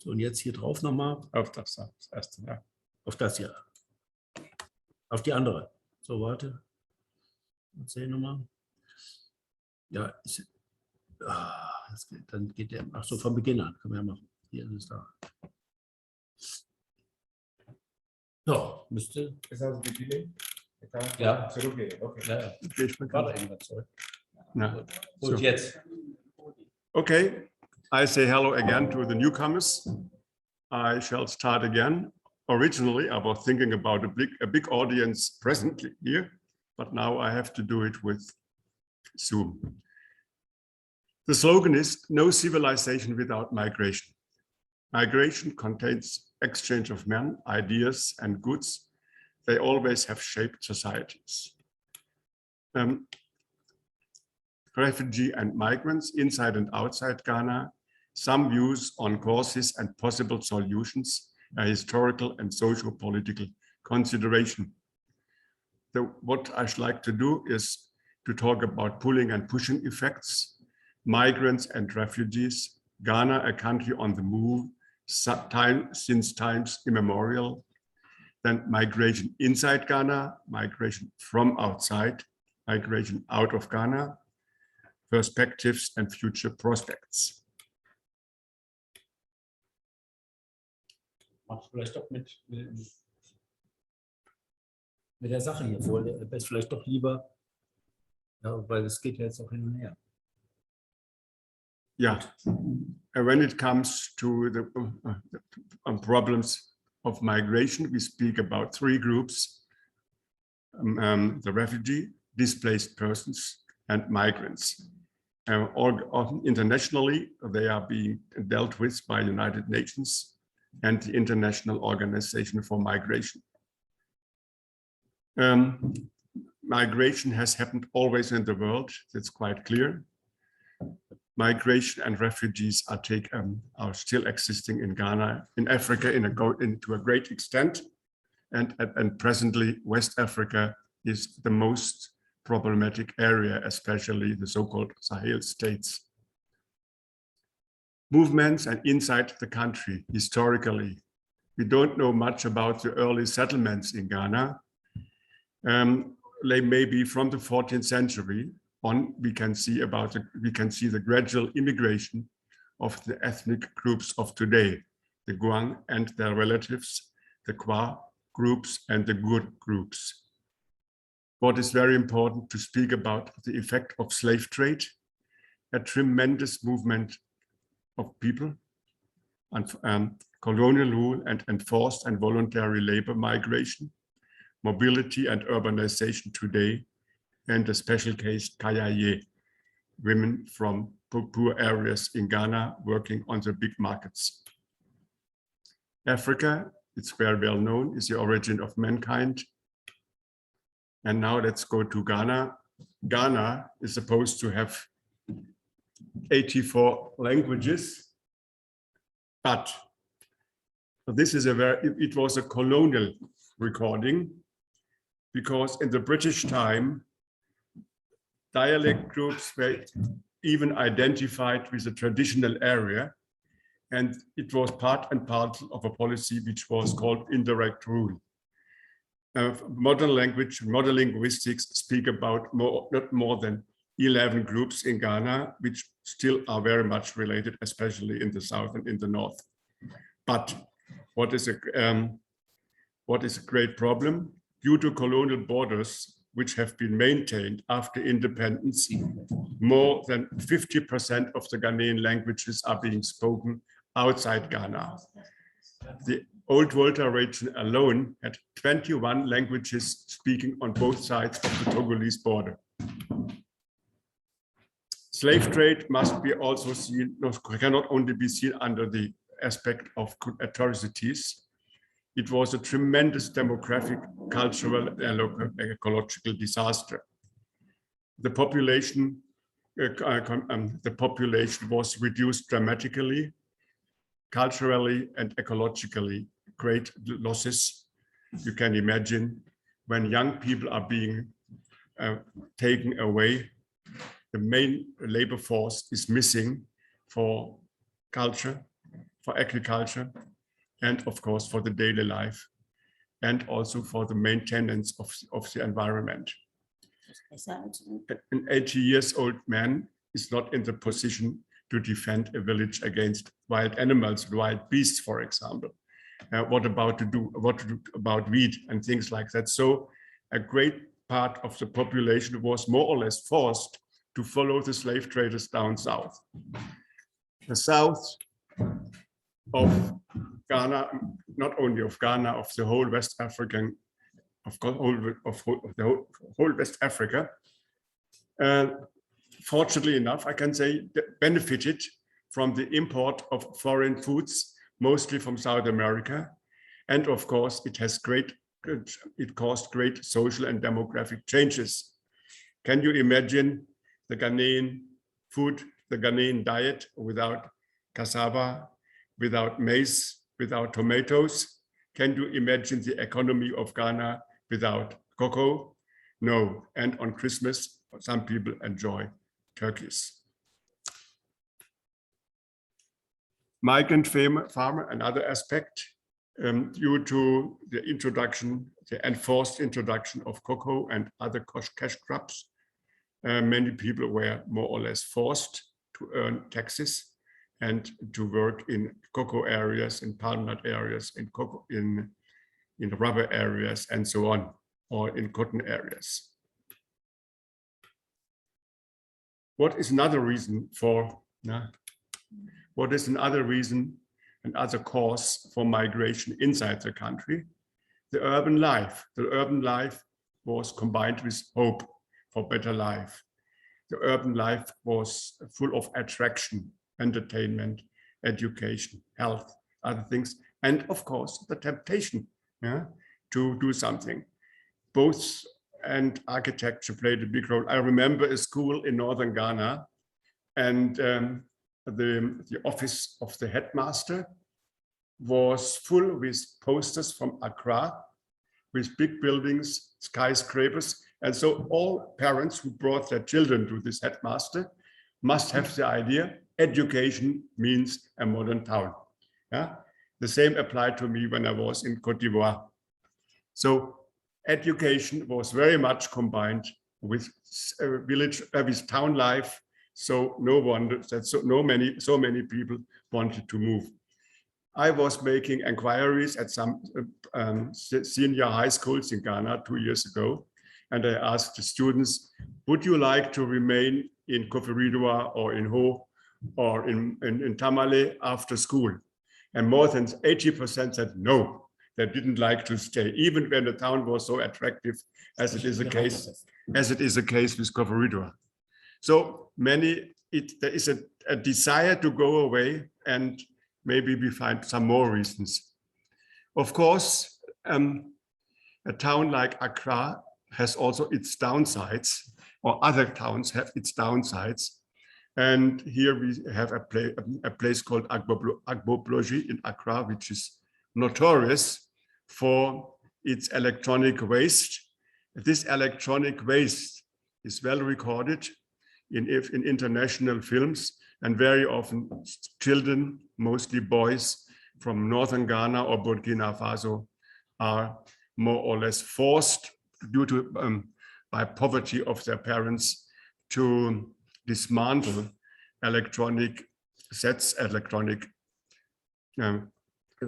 So, und jetzt hier drauf nochmal. Auf das erste, ja. Auf das hier. Auf die andere. So, warte. Erzähl nochmal. Ja, dann geht der. Ach so, von Beginn an. Können wir ja machen. Hier ist es da. So, müsste. Ist also die Delay? Ja. Okay, okay. Ja, Ich warte irgendwann zurück. No. Und So. jetzt. Okay, I say hello again to the newcomers. I shall start again. Originally, I was thinking about a big audience presently here, but now I have to do it with Zoom. The slogan is "No civilization without migration." Migration contains exchange of men, ideas, and goods. They always have shaped societies. Refugee and migrants inside and outside Ghana, some views on causes and possible solutions, a historical and socio-political consideration. What I'd like to do is to talk about pulling and pushing effects, migrants and refugees, Ghana, a country on the move since times immemorial, then migration inside Ghana, migration from outside, migration out of Ghana, perspectives and future prospects. Mach vielleicht doch mit der Sache hier vor. Ist vielleicht doch lieber, ja, weil es geht ja jetzt auch hin und her. Yeah, when it comes to the problems of migration, we speak about three groups: the refugee, displaced persons, and migrants. Internationally, they are being dealt with by the United Nations and the International Organization for Migration. Migration has happened always in the world, that's quite clear. Migration and refugees are still existing in Ghana, in Africa, to a great extent, and presently West Africa is the most problematic area, especially the so-called Sahel states. Movements and inside the country, historically, we don't know much about the early settlements in Ghana. They may be from the 14th century on. We can see the gradual immigration of the ethnic groups of today, the Guang and their relatives, the Kwa groups and the Gur groups. What is very important to speak about the effect of slave trade, a tremendous movement of people, and colonial rule and enforced and voluntary labor migration, mobility and urbanization today, and a special case, Kayaye, women from poor areas in Ghana working on the big markets. Africa, it's very well known, is the origin of mankind. And now let's go to Ghana. Ghana is supposed to have 84 languages, but this is it was a colonial recording, because in the British time, dialect groups were even identified with a traditional area, and it was part and parcel of a policy which was called indirect rule. Modern linguistics speak about not more than 11 groups in Ghana, which still are very much related, especially in the south and in the north. But what is a great problem? Due to colonial borders, which have been maintained after independence, more than 50% of the Ghanaian languages are being spoken outside Ghana. The Old Volta region alone had 21 languages speaking on both sides of the Togolese border. Slave trade must be also seen, cannot only be seen under the aspect of atrocities. It was a tremendous demographic, cultural, and local ecological disaster. The population was reduced dramatically, culturally and ecologically. Great losses. You can imagine when young people are being taken away, the main labor force is missing for culture, for agriculture, and of course for the daily life, and also for the maintenance of the environment. An 80-year-old man is not in the position to defend a village against wild animals, wild beasts, for example. What to do about wheat and things like that? So a great part of the population was more or less forced to follow the slave traders down south. The south of Ghana, not only of Ghana, of the whole West African, of the whole West Africa, fortunately enough, I can say, benefited from the import of foreign foods, mostly from South America. And of course, it caused great social and demographic changes. Can you imagine the Ghanaian food, the Ghanaian diet without cassava, without maize, without tomatoes? Can you imagine the economy of Ghana without cocoa? No. And on Christmas, some people enjoy turkeys. Migrant farmer, another aspect, due to the enforced introduction of cocoa and other cash crops, many people were more or less forced to earn taxes and to work in cocoa areas, in palm nut areas, in rubber areas, and so on, or in cotton areas. What is another reason for? What is another reason, another cause for migration inside the country? The urban life. The urban life was combined with hope for better life. The urban life was full of attraction, entertainment, education, health, other things, and of course the temptation to do something. Both and architecture played a big role. I remember a school in northern Ghana, and the office of the headmaster was full with posters from Accra, with big buildings, skyscrapers. And so all parents who brought their children to this headmaster must have the idea, education means a modern town. The same applied to me when I was in Côte d'Ivoire. So education was very much combined with village, with town life. So no wonder that so many people wanted to move. I was making inquiries at some senior high schools in Ghana 2 years ago, and I asked the students, would you like to remain in Koforidua or in Ho or in Tamale after school? And more than 80% said no, they didn't like to stay, even when the town was so attractive as it is the case with Koforidua. So there is a desire to go away, and maybe we find some more reasons. Of course, a town like Accra has also its downsides, or other towns have its downsides. And here we have a place called Agboploji in Accra, which is notorious for its electronic waste. This electronic waste is well recorded in international films, and very often children, mostly boys from northern Ghana or Burkina Faso, are more or less forced due to by poverty of their parents to dismantle electronic sets, electronic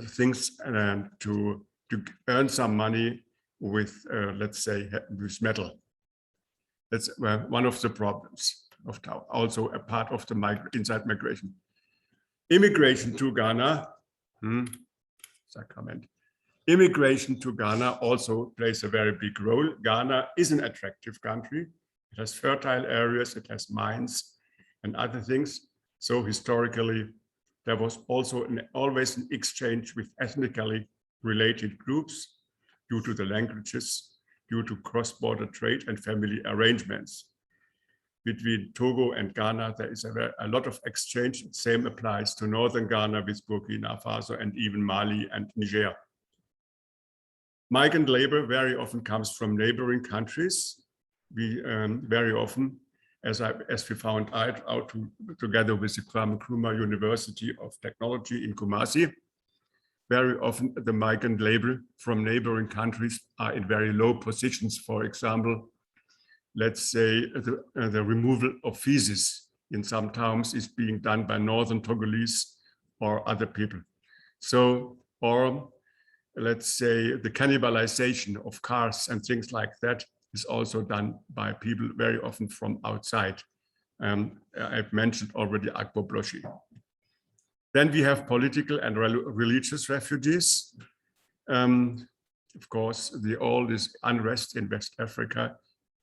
things, and to earn some money with, let's say, with metal. That's one of the problems of town, also a part of the inside migration. Immigration to Ghana, Immigration to Ghana also plays a very big role. Ghana is an attractive country. It has fertile areas, it has mines and other things. So historically, there was also always an exchange with ethnically related groups due to the languages, due to cross-border trade and family arrangements. Between Togo and Ghana, there is a lot of exchange. Same applies to northern Ghana with Burkina Faso and even Mali and Niger. Migrant labor very often comes from neighboring countries. Very often as we found out together with the Kwame Nkrumah University of Technology in Kumasi. Very often the migrant labor from neighboring countries are in very low positions. For example, let's say the removal of feces in some towns is being done by northern Togolese or other people. So, or let's say the cannibalization of cars and things like that is also done by people very often from outside. I've mentioned already Akbo Bloshi. Then we have political and religious refugees. Of course, all this unrest in West Africa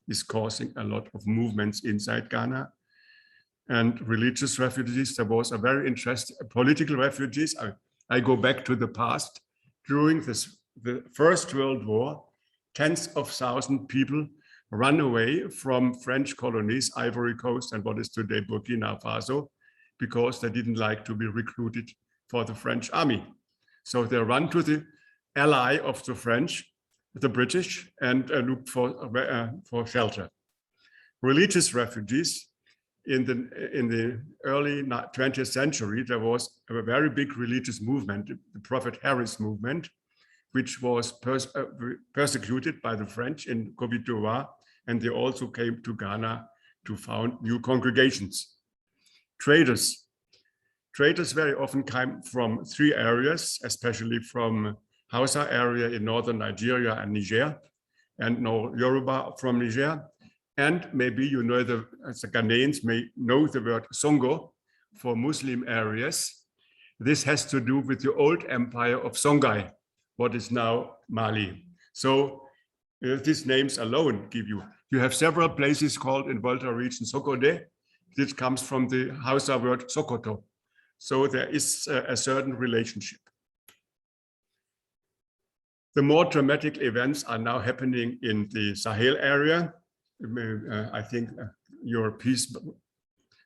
is causing a lot of movements inside Ghana. And religious refugees, there was a very interesting, political refugees. I go back to the past. During the First World War, tens of thousands of people ran away from French colonies, Ivory Coast and what is today Burkina Faso, because they didn't like to be recruited for the French army. So they run to the ally of the French, the British, and look for shelter. Religious refugees, in the early 20th century, there was a very big religious movement, the Prophet Harris movement, which was persecuted by the French in Côte d'Ivoire, and they also came to Ghana to found new congregations. Traders very often came from three areas, especially from Hausa area in northern Nigeria and Niger, and no Yoruba from Niger. And maybe you know the Ghanaians may know the word Songo for Muslim areas. This has to do with the old empire of Songhai, what is now Mali. So these names alone give you have several places called in Volta region Sokode. This comes from the Hausa word Sokoto. So there is a certain relationship. The more dramatic events are now happening in the Sahel area. I think your piece,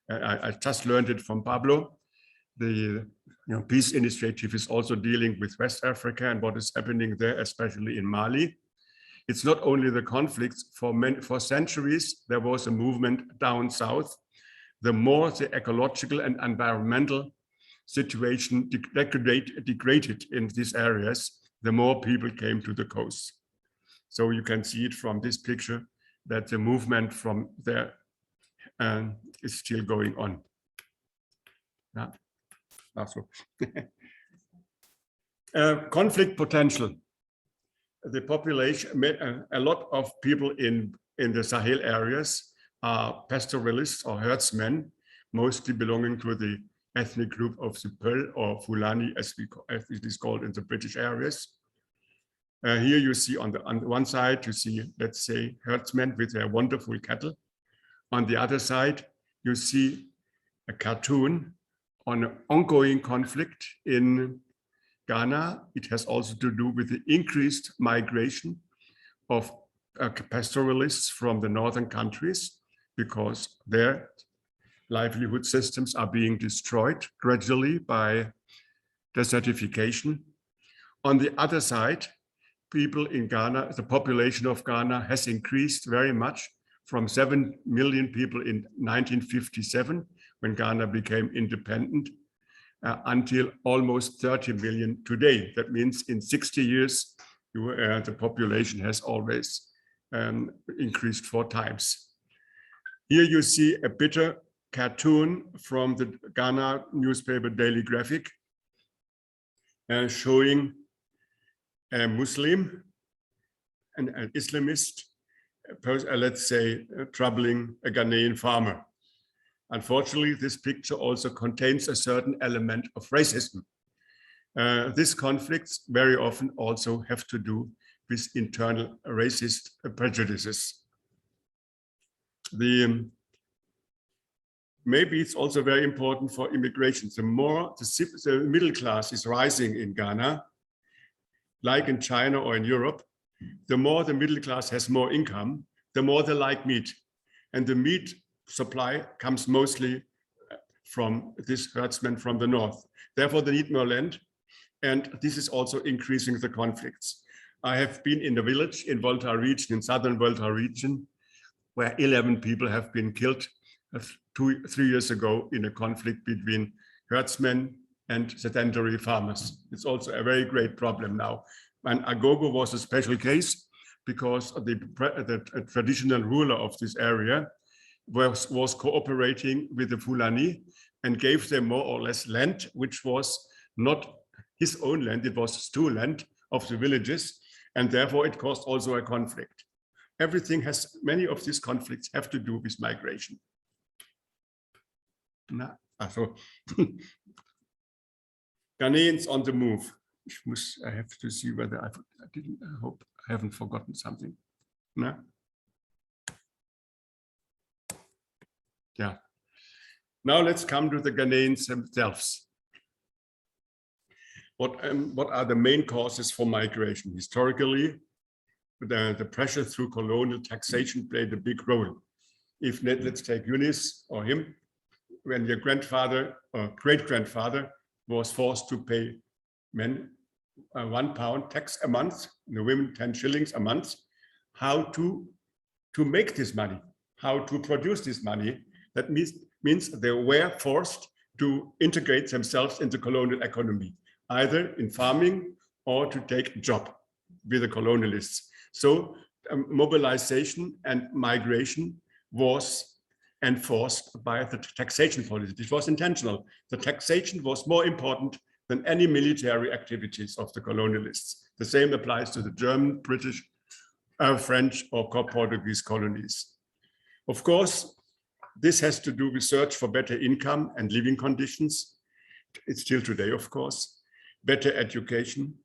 I just learned it from Pablo. The peace initiative is also dealing with West Africa and what is happening there, especially in Mali. It's not only the conflicts. For centuries, there was a movement down south. The more the ecological and environmental situation degraded in these areas, the more people came to the coast. So you can see it from this picture that the movement from there is still going on. Yeah. Also. Conflict potential. The population, a lot of people in the Sahel areas are pastoralists or herdsmen, mostly belonging to the ethnic group of the Peul or Fulani, as it is called in the British areas. Here you see on the one side, you see, let's say, herdsmen with their wonderful cattle. On the other side, you see a cartoon on an ongoing conflict in Ghana. It has also to do with the increased migration of pastoralists from the northern countries because their livelihood systems are being destroyed gradually by desertification. On the other side, people in Ghana, the population of Ghana has increased very much from 7 million people in 1957, when Ghana became independent, until almost 30 million today. That means in 60 years, the population has always increased 4 times. Here you see a bitter cartoon from the Ghana newspaper Daily Graphic, showing a Muslim, an Islamist, let's say, troubling a Ghanaian farmer. Unfortunately, this picture also contains a certain element of racism. These conflicts very often also have to do with internal racist prejudices. Maybe it's also very important for immigration. The more the middle class is rising in Ghana, like in China or in Europe, the more the middle class has more income, the more they like meat. And the meat supply comes mostly from this herdsmen from the north. Therefore, they need more land. And this is also increasing the conflicts. I have been in the village in Volta region, in southern Volta region, where 11 people have been killed 3 years ago in a conflict between herdsmen and sedentary farmers. It's also a very great problem now. And Agogo was a special case because the traditional ruler of this area was cooperating with the Fulani and gave them more or less land, which was not his own land, it was stool land of the villages, and therefore it caused also a conflict. Many of these conflicts have to do with migration. So Ghanaians on the move. I have to see whether I hope I haven't forgotten something. No? Yeah. Now let's come to the Ghanaians themselves. What are the main causes for migration? Historically, the pressure through colonial taxation played a big role. Let's take Eunice or him, when your grandfather or great-grandfather was forced to pay men £1 tax a month, the women 10 shillings a month, how to make this money, how to produce this money. That means they were forced to integrate themselves into colonial economy, either in farming or to take a job with the colonialists. So mobilization and migration was enforced by the taxation policy. It was intentional. The taxation was more important than any military activities of the colonialists. The same applies to the German, British, French, or Portuguese colonies. Of course, this has to do with search for better income and living conditions. It's still today, of course, better education.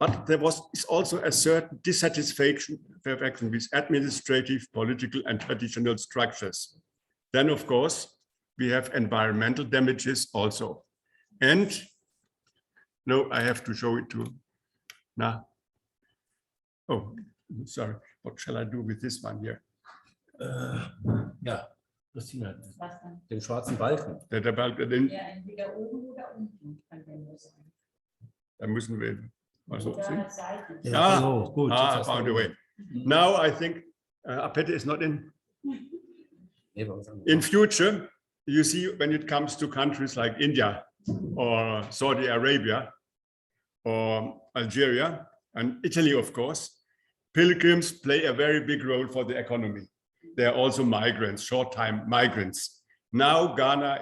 But there is also a certain dissatisfaction with administrative, political, and traditional structures. Then, of course, we have environmental damages also. And no, I have to show it to now. Oh, sorry. What shall I do with this one here? Ja, Christina, den schwarzen Balken. Der Balken, Ja, entweder oben oder unten kann der nur sein. da müssen wir mal so sehen. Ja, so, gut. By the way. Now I think Apete is not in. In future, you see, when it comes to countries like India or Saudi Arabia or Algeria and Italy, of course, pilgrims play a very big role for the economy. They are also migrants, short-time migrants. Now Ghana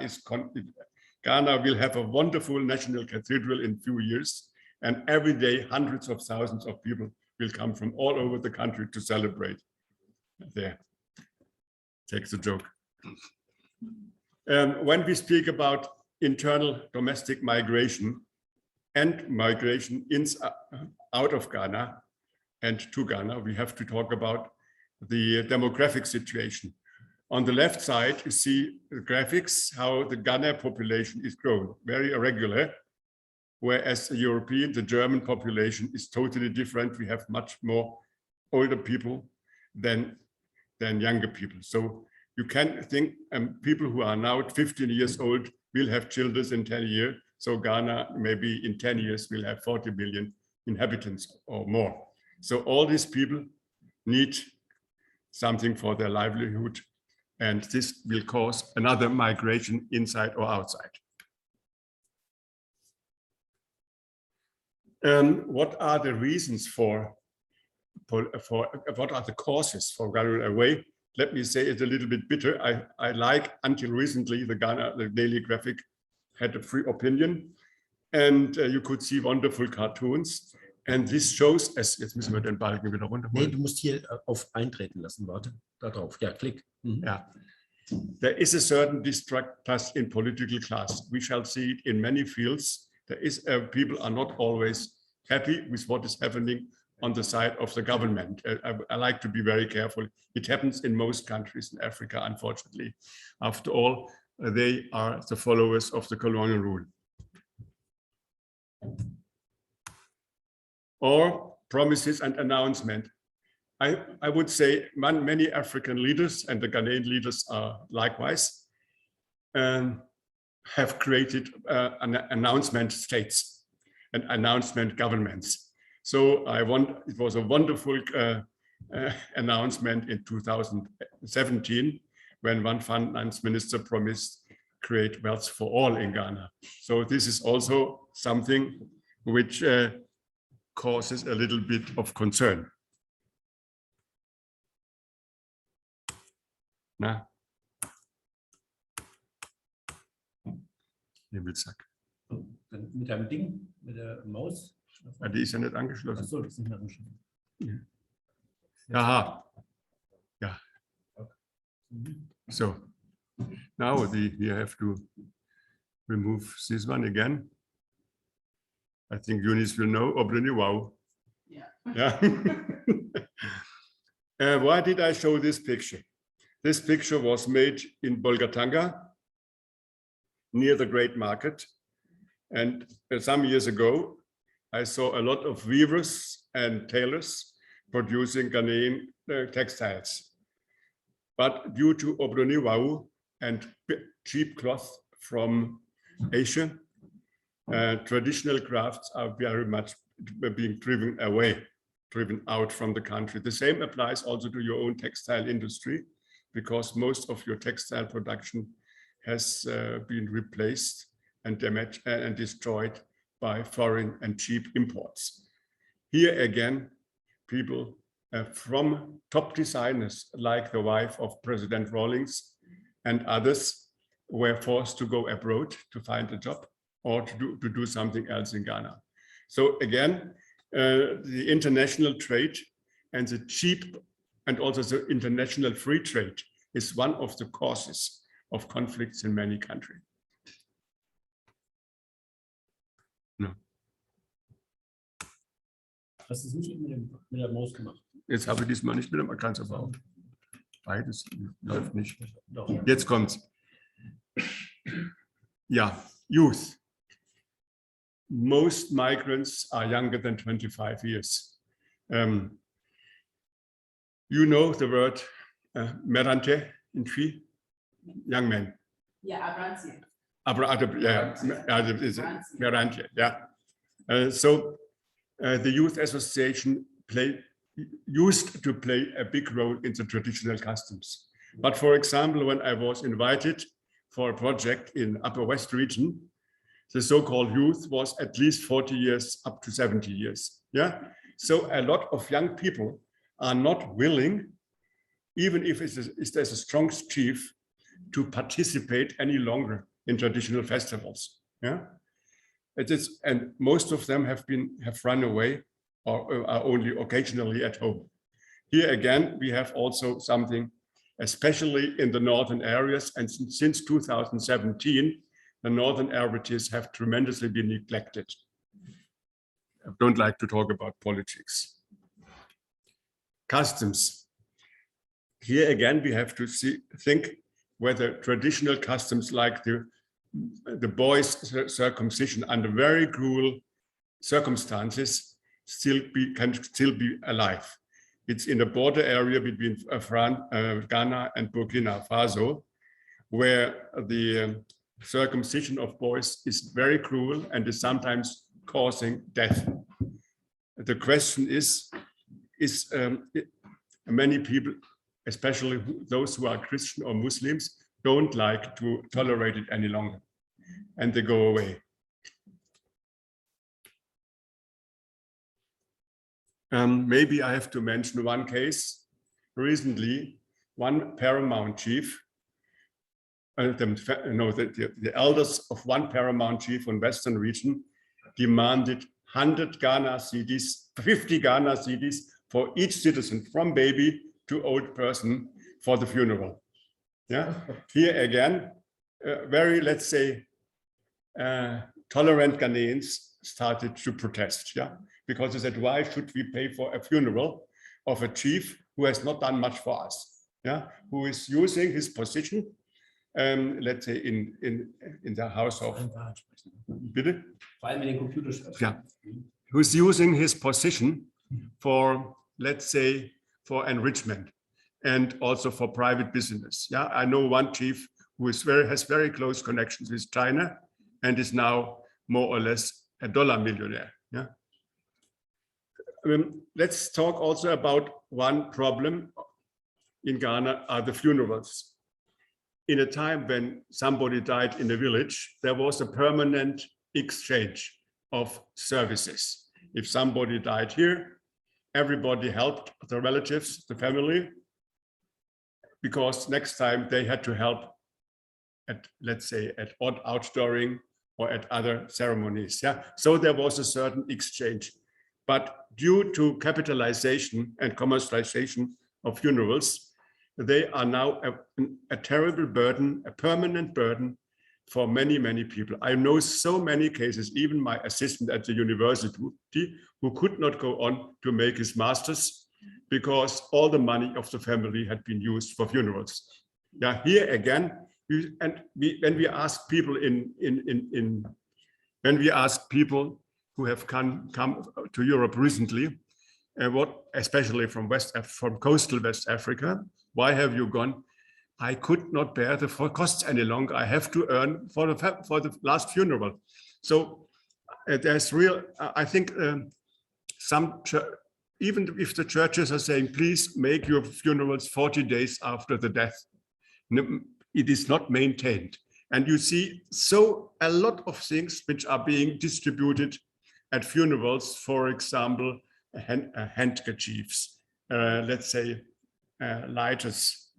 will have a wonderful national cathedral in a few years, and every day hundreds of thousands of people will come from all over the country to celebrate. There, take the joke. When we speak about internal domestic migration and migration out of Ghana and to Ghana, we have to talk about the demographic situation. On the left side, you see the graphics, how the Ghana population is growing, very irregular, whereas the German population is totally different. We have much more older people than younger people. So you can think people who are now 15 years old will have children in 10 years. So Ghana, maybe in 10 years, will have 40 million inhabitants or more. So all these people need something for their livelihood, and this will cause another migration inside or outside. What are the reasons what are the causes for running away? Let me say it a little bit bitter. I like, until recently, the Daily Graphic had a free opinion, and you could see wonderful cartoons. And this shows, jetzt müssen wir den Balken wieder runterholen. Nee, du musst hier auf eintreten lassen, warte, da drauf, ja, klick. Yeah. There is a certain distrust in political class. We shall see it in many fields. There is people are not always happy with what is happening on the side of the government. I like to be very careful. It happens in most countries in Africa, unfortunately. After all, they are the followers of the colonial rule. Or promises and announcement. I would say many African leaders, and the Ghanaian leaders are likewise, have created an announcement states and announcement governments. So it was a wonderful announcement in 2017 when one finance minister promised create wealth for all in Ghana. So this is also something which causes a little bit of concern. Na? Hier will Sack. Mit einem Ding, mit der Maus. Ah, die ist ja nicht angeschlossen. Achso, das ist nicht mehr angeschlossen. Aha. Yeah. So now we have to remove this one again. I think Eunice will know. Wow. Yeah. Yeah. Why did I show this picture? This picture was made in Bolgatanga, near the Great Market. And some years ago, I saw a lot of weavers and tailors producing Ghanaian textiles. But due to Obroniwau and cheap cloth from Asia, traditional crafts are very much being driven out from the country. The same applies also to your own textile industry, because most of your textile production has been replaced and damaged and destroyed by foreign and cheap imports. Here again, people from top designers like the wife of President Rawlings and others were forced to go abroad to find a job or to do something else in Ghana. So again, the international trade and the cheap and also the international free trade is one of the causes of conflicts in many countries. No. Hast du es nicht mit der Maus gemacht? Jetzt habe ich diesmal nicht mit dem Akkanz verbaut. Beides läuft nicht. Doch. Jetzt kommt's. Ja, youth. Most migrants are younger than 25 years. You know the word merante in Twi, young men. Yeah, Abrantian. Merante, yeah. So the Youth Association used to play a big role in the traditional customs. But for example, when I was invited for a project in Upper West region, the so-called youth was at least 40 years up to 70 years. Yeah. So a lot of young people are not willing, even if there's a strong chief, to participate any longer in traditional festivals. Yeah. It is, and most of them have run away or are only occasionally at home. Here again, we have also something, especially in the northern areas, and since 2017, the northern areas have tremendously been neglected. I don't like to talk about politics. Customs. Here again, we have to think whether traditional customs like the boys' circumcision under very cruel circumstances can still be alive. It's in the border area between Ghana and Burkina Faso, where the circumcision of boys is very cruel and is sometimes causing death. The question is many people, especially those who are Christian or Muslims, don't like to tolerate it any longer, and they go away. Maybe I have to mention one case. Recently, one paramount chief, the elders of one paramount chief in Western region demanded 100 Ghana cedis, 50 Ghana cedis for each citizen, from baby to old person, for the funeral. Yeah. Here again, very, let's say, tolerant Ghanaians started to protest. Yeah. Because they said, why should we pay for a funeral of a chief who has not done much for us? Yeah. Who is using his position, let's say, in the house of. Bitte? Yeah. Who's using his position for, let's say, for enrichment and also for private business. Yeah, I know one chief who has very close connections with China and is now more or less a dollar millionaire. Yeah. Let's talk also about one problem in Ghana, are the funerals. in a time when somebody died in a village, there was a permanent exchange of services. If somebody died here, everybody helped the relatives, the family, because next time they had to help at, let's say, at odd outdooring or at other ceremonies. Yeah, so there was a certain exchange. But due to capitalization and commercialization of funerals, they are now a terrible burden, a permanent burden for many, many people. I know so many cases, even my assistant at the university, who could not go on to make his master's because all the money of the family had been used for funerals. Yeah, here again, when we ask people when we ask people who have come to Europe recently, especially from coastal West Africa, why have you gone? I could not bear the costs any longer. I have to earn for the last funeral. So there's real. I think even if the churches are saying, please make your funerals 40 days after the death, it is not maintained. And you see a lot of things which are being distributed at funerals, for example, handkerchiefs, let's say lighters,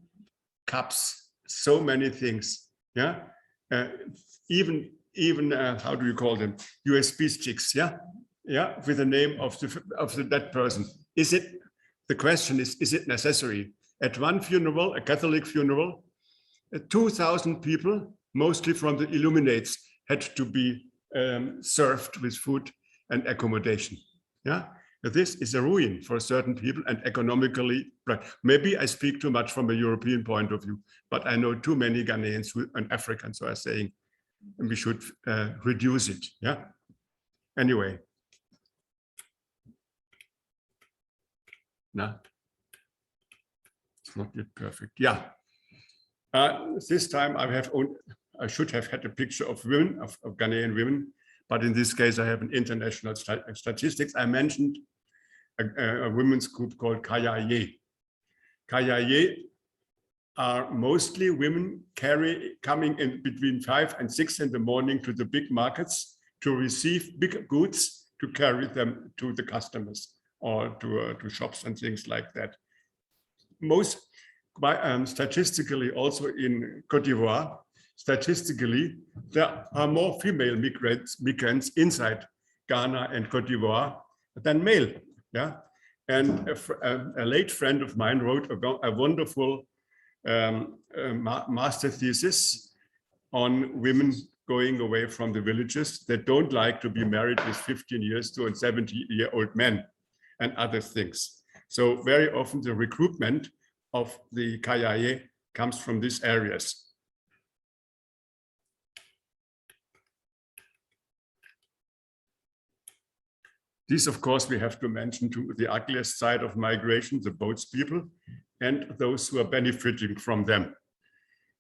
cups, so many things. Yeah, even how do you call them? USB sticks. Yeah, yeah, with the name of the dead person. The question is it necessary? At one funeral, a Catholic funeral, 2,000 people, mostly from the Illuminates, had to be served with food and accommodation. Yeah, this is a ruin for certain people and economically. Right. Maybe I speak too much from a European point of view, but I know too many Ghanaians and Africans who are saying we should reduce it. Yeah. Anyway. No, it's not yet perfect. Yeah. This time I should have had a picture of women, of Ghanaian women, but in this case I have an international statistics. I mentioned a women's group called Kayaye. Kayaye are mostly women coming in between 5 and 6 in the morning to the big markets to receive big goods to carry them to the customers or to shops and things like that. Statistically, also in Côte d'Ivoire, statistically, there are more female migrants inside Ghana and Côte d'Ivoire than male. Yeah, and a late friend of mine wrote a wonderful master thesis on women going away from the villages that don't like to be married with 15 years to a 70-year-old man and other things. So very often the recruitment of the Kayaye comes from these areas. This, of course, we have to mention to the ugliest side of migration, the boats people and those who are benefiting from them.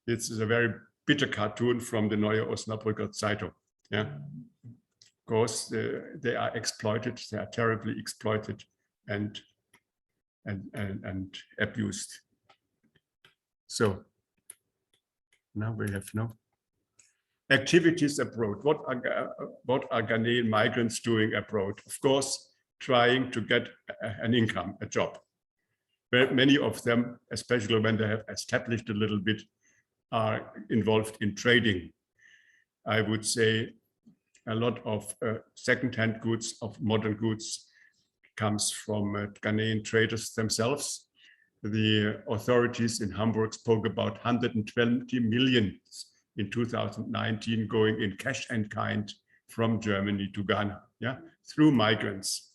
This is a very bitter cartoon from the Neue Osnabrücker Zeitung. Yeah, of course, they are exploited. They are terribly exploited and abused. So now we have activities abroad. What are Ghanaian migrants doing abroad? Of course, trying to get an income, a job. But many of them, especially when they have established a little bit, are involved in trading. I would say a lot of second-hand goods, of modern goods, comes from Ghanaian traders themselves. The authorities in Hamburg spoke about 120 million in 2019 going in cash and kind from Germany to Ghana, yeah, through migrants.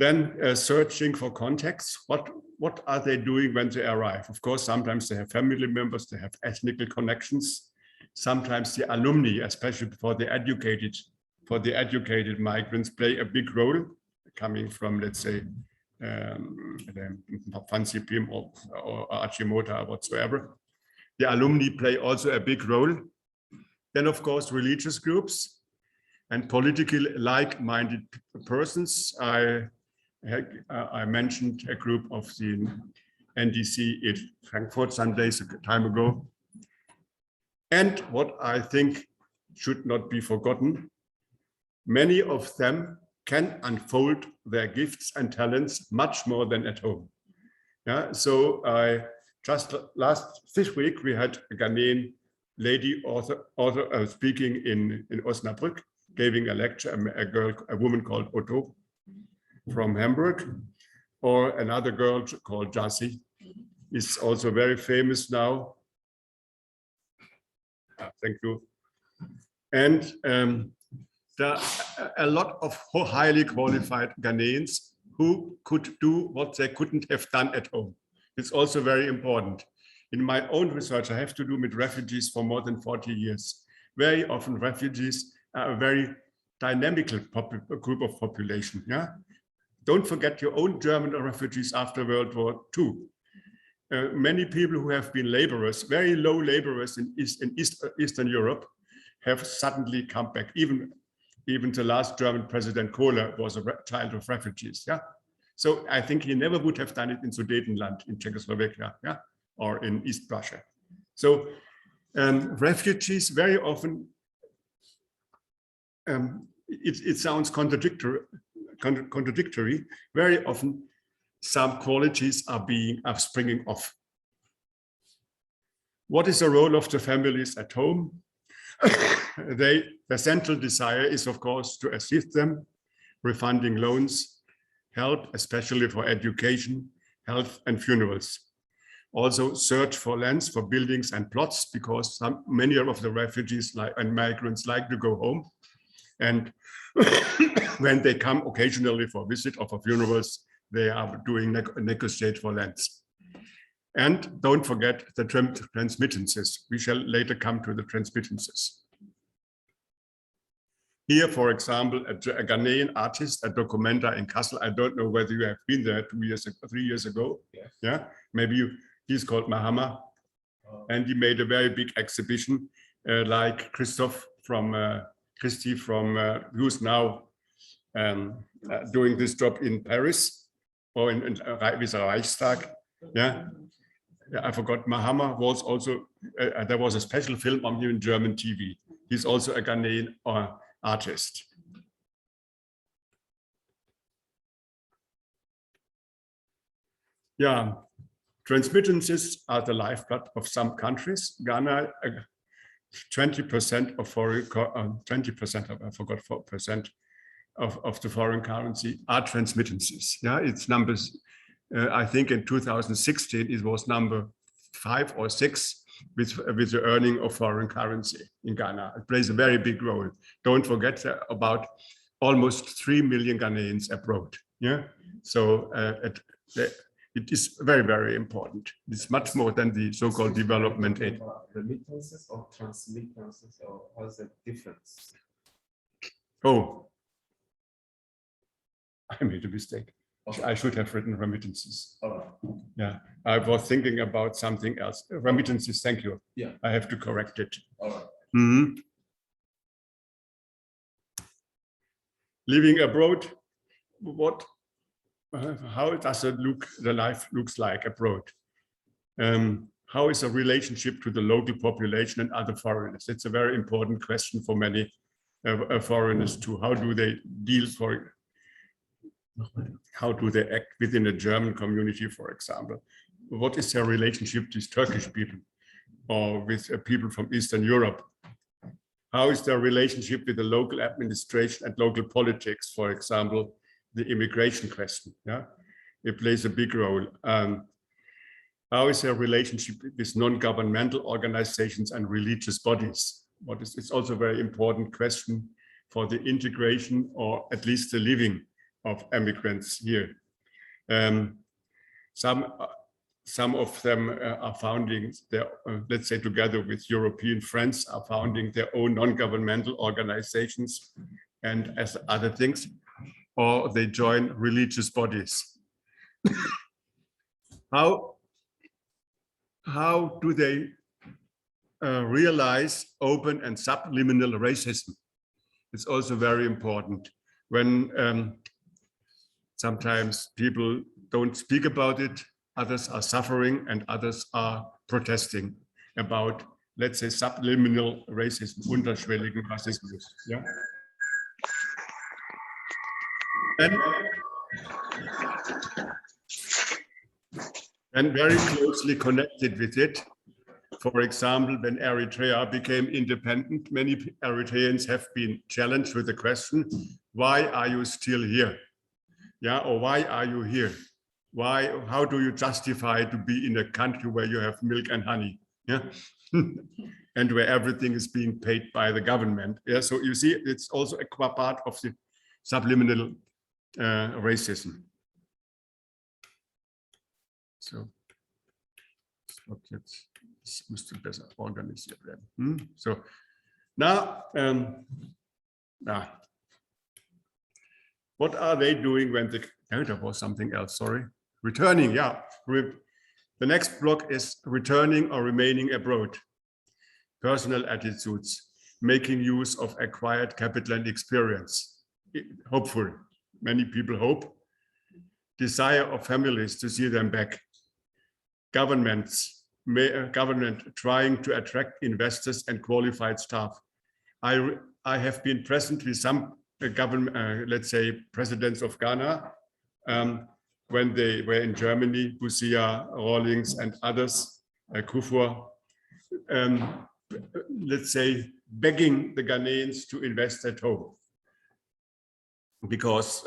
Then searching for contacts. What are they doing when they arrive? Of course, sometimes they have family members, they have ethnic connections. Sometimes the alumni, especially for the educated migrants, play a big role, coming from, let's say, Fancy Pim or Achimota or whatsoever. The alumni play also a big role. Then, of course, religious groups and politically like-minded persons. I mentioned a group of the NDC in Frankfurt some days a time ago. And what I think should not be forgotten, many of them can unfold their gifts and talents much more than at home. Yeah, so this week we had a Ghanaian lady author speaking in Osnabrück, giving a lecture, a woman called Otto from Hamburg, or another girl called Jassy, is also very famous now. Thank you. And there are a lot of highly qualified Ghanaians who could do what they couldn't have done at home. It's also very important. In my own research, I have to do with refugees for more than 40 years. Very often refugees are a very dynamic group of population. Yeah? Don't forget your own German refugees after World War II. Many people who have been laborers, very low laborers in Eastern Europe, have suddenly come back. Even the last German president, Kohl, was a child of refugees. Yeah, so I think he never would have done it in Sudetenland, in Czechoslovakia, yeah, or in East Prussia. So refugees very often, it sounds contradictory. Very often, some qualities are springing off. What is the role of the families at home? The central desire is, of course, to assist them, refunding loans, help, especially for education, health, and funerals. Also search for lands for buildings and plots, because many of the refugees and migrants like to go home. And when they come occasionally for a visit or for funerals, they are doing negotiate for lands. And don't forget the transmittances. We shall later come to the transmittances. Here, for example, a Ghanaian artist, a documenter in Kassel. I don't know whether you have been there 3 years ago. Yes. Yeah, maybe he's called Mahama. And he made a very big exhibition like Christoph from who's now doing this job in Paris or in with Reichstag. Yeah. Yeah, I forgot. Mahama was also, there was a special film on him in German TV. He's also a Ghanaian artist. Yeah, transmittances are the lifeblood of some countries. Ghana, 20% of foreign, 20% of, I forgot 4% of the foreign currency are transmittances. Yeah, it's numbers. I think in 2016 it was number 5 or 6 with the earning of foreign currency in Ghana. It plays a very big role. Don't forget about almost 3 million Ghanaians abroad. Yeah, so it is very, very important. It's much more than the so-called development aid. Remittances or transmittances, or what's the difference? Oh, I made a mistake. Okay. I should have written remittances. Yeah, I was thinking about something else. Remittances, thank you. Yeah, I have to correct it. All right. Mm-hmm. Living abroad, how does it look? The life looks like abroad. How is the relationship to the local population and other foreigners? It's a very important question for many foreigners too. How do they deal how do they act within a German community, for example? What is their relationship with Turkish people or with people from Eastern Europe? How is their relationship with the local administration and local politics, for example, the immigration question? Yeah, it plays a big role. How is their relationship with non-governmental organizations and religious bodies? It's also a very important question for the integration or at least the living of immigrants here. Some of them are founding their, let's say together with European friends, are founding their own non-governmental organizations and as other things, or they join religious bodies. How do they realize open and subliminal racism? It's also very important. When sometimes people don't speak about it, others are suffering, and others are protesting about, let's say, subliminal racism, unterschwelligen Rassismus. Yeah. And very closely connected with it, for example, when Eritrea became independent, many Eritreans have been challenged with the question, why are you still here? Yeah, or why are you here? Why, how do you justify to be in a country where you have milk and honey? Yeah. And where everything is being paid by the government. Yeah, so you see, it's also a part of the subliminal racism. So, jetzt, das müsste besser organisiert werden. So, now, what are they doing when the, oh, there was something else, sorry. Returning, yeah. The next block is returning or remaining abroad. Personal attitudes, making use of acquired capital and experience. Hopeful, many people hope. Desire of families to see them back. Government trying to attract investors and qualified staff. I have been present with some government, let's say, presidents of Ghana when they were in Germany, Busia, Rawlings, and others, Kufuor, let's say, begging the Ghanaians to invest at home, because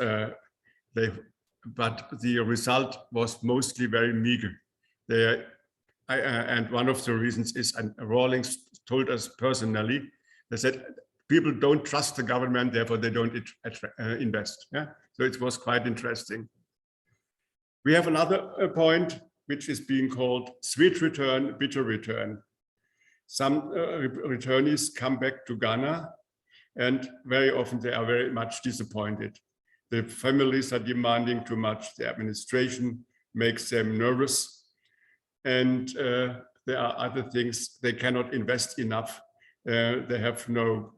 but the result was mostly very meager. And one of the reasons is, and Rawlings told us personally, they said, people don't trust the government, therefore they don't invest. Yeah? So it was quite interesting. We have another point, which is being called sweet return, bitter return. Some returnees come back to Ghana, and very often they are very much disappointed. The families are demanding too much, the administration makes them nervous, and there are other things, they cannot invest enough. They have no,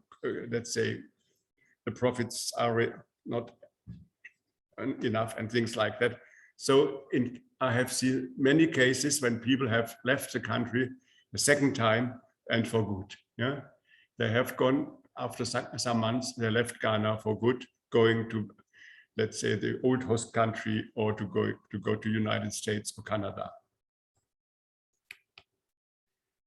let's say, the profits are not enough and things like that. So I have seen many cases when people have left the country a second time and for good. Yeah, they have gone after some months, they left Ghana for good, going to, let's say, the old host country, or to go to United States or Canada.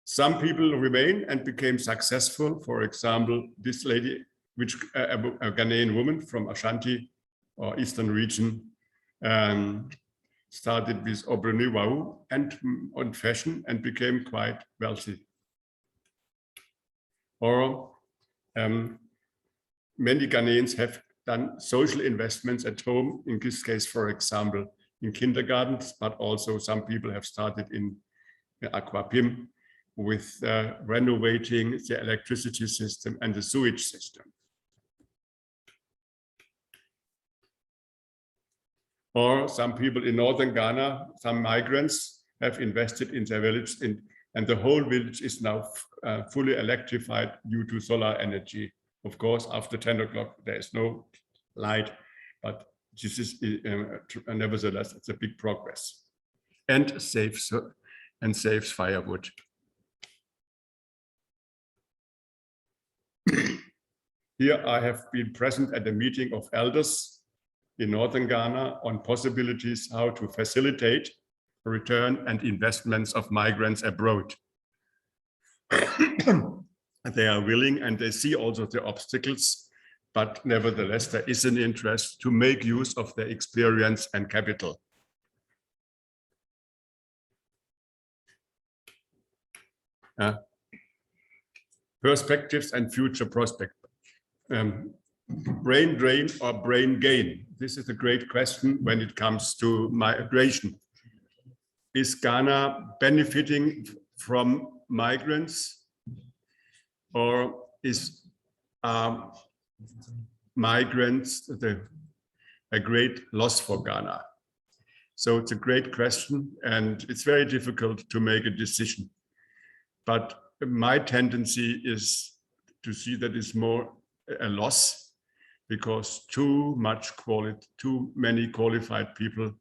Some people remain and became successful. For example, this lady, which a Ghanaian woman from Ashanti or Eastern region, started with Obroniwau and on fashion and became quite wealthy. Or many Ghanaians have done social investments at home, in this case, for example, in kindergartens, but also some people have started in Aquapim with renovating the electricity system and the sewage system. Or some people in northern Ghana, some migrants have invested in their village, and the whole village is now fully electrified due to solar energy. Of course, after 10 o'clock, there is no light, but this is nevertheless, it's a big progress, and saves firewood. Here I have been present at a meeting of elders in northern Ghana on possibilities how to facilitate return and investments of migrants abroad. They are willing, and they see also the obstacles, but nevertheless there is an interest to make use of their experience and capital. Perspectives and future prospects. Brain drain or brain gain? This is a great question when it comes to migration. Is Ghana benefiting from migrants, or is migrants a great loss for Ghana? So it's a great question, and it's very difficult to make a decision. But my tendency is to see that it's more a loss, because too many qualified people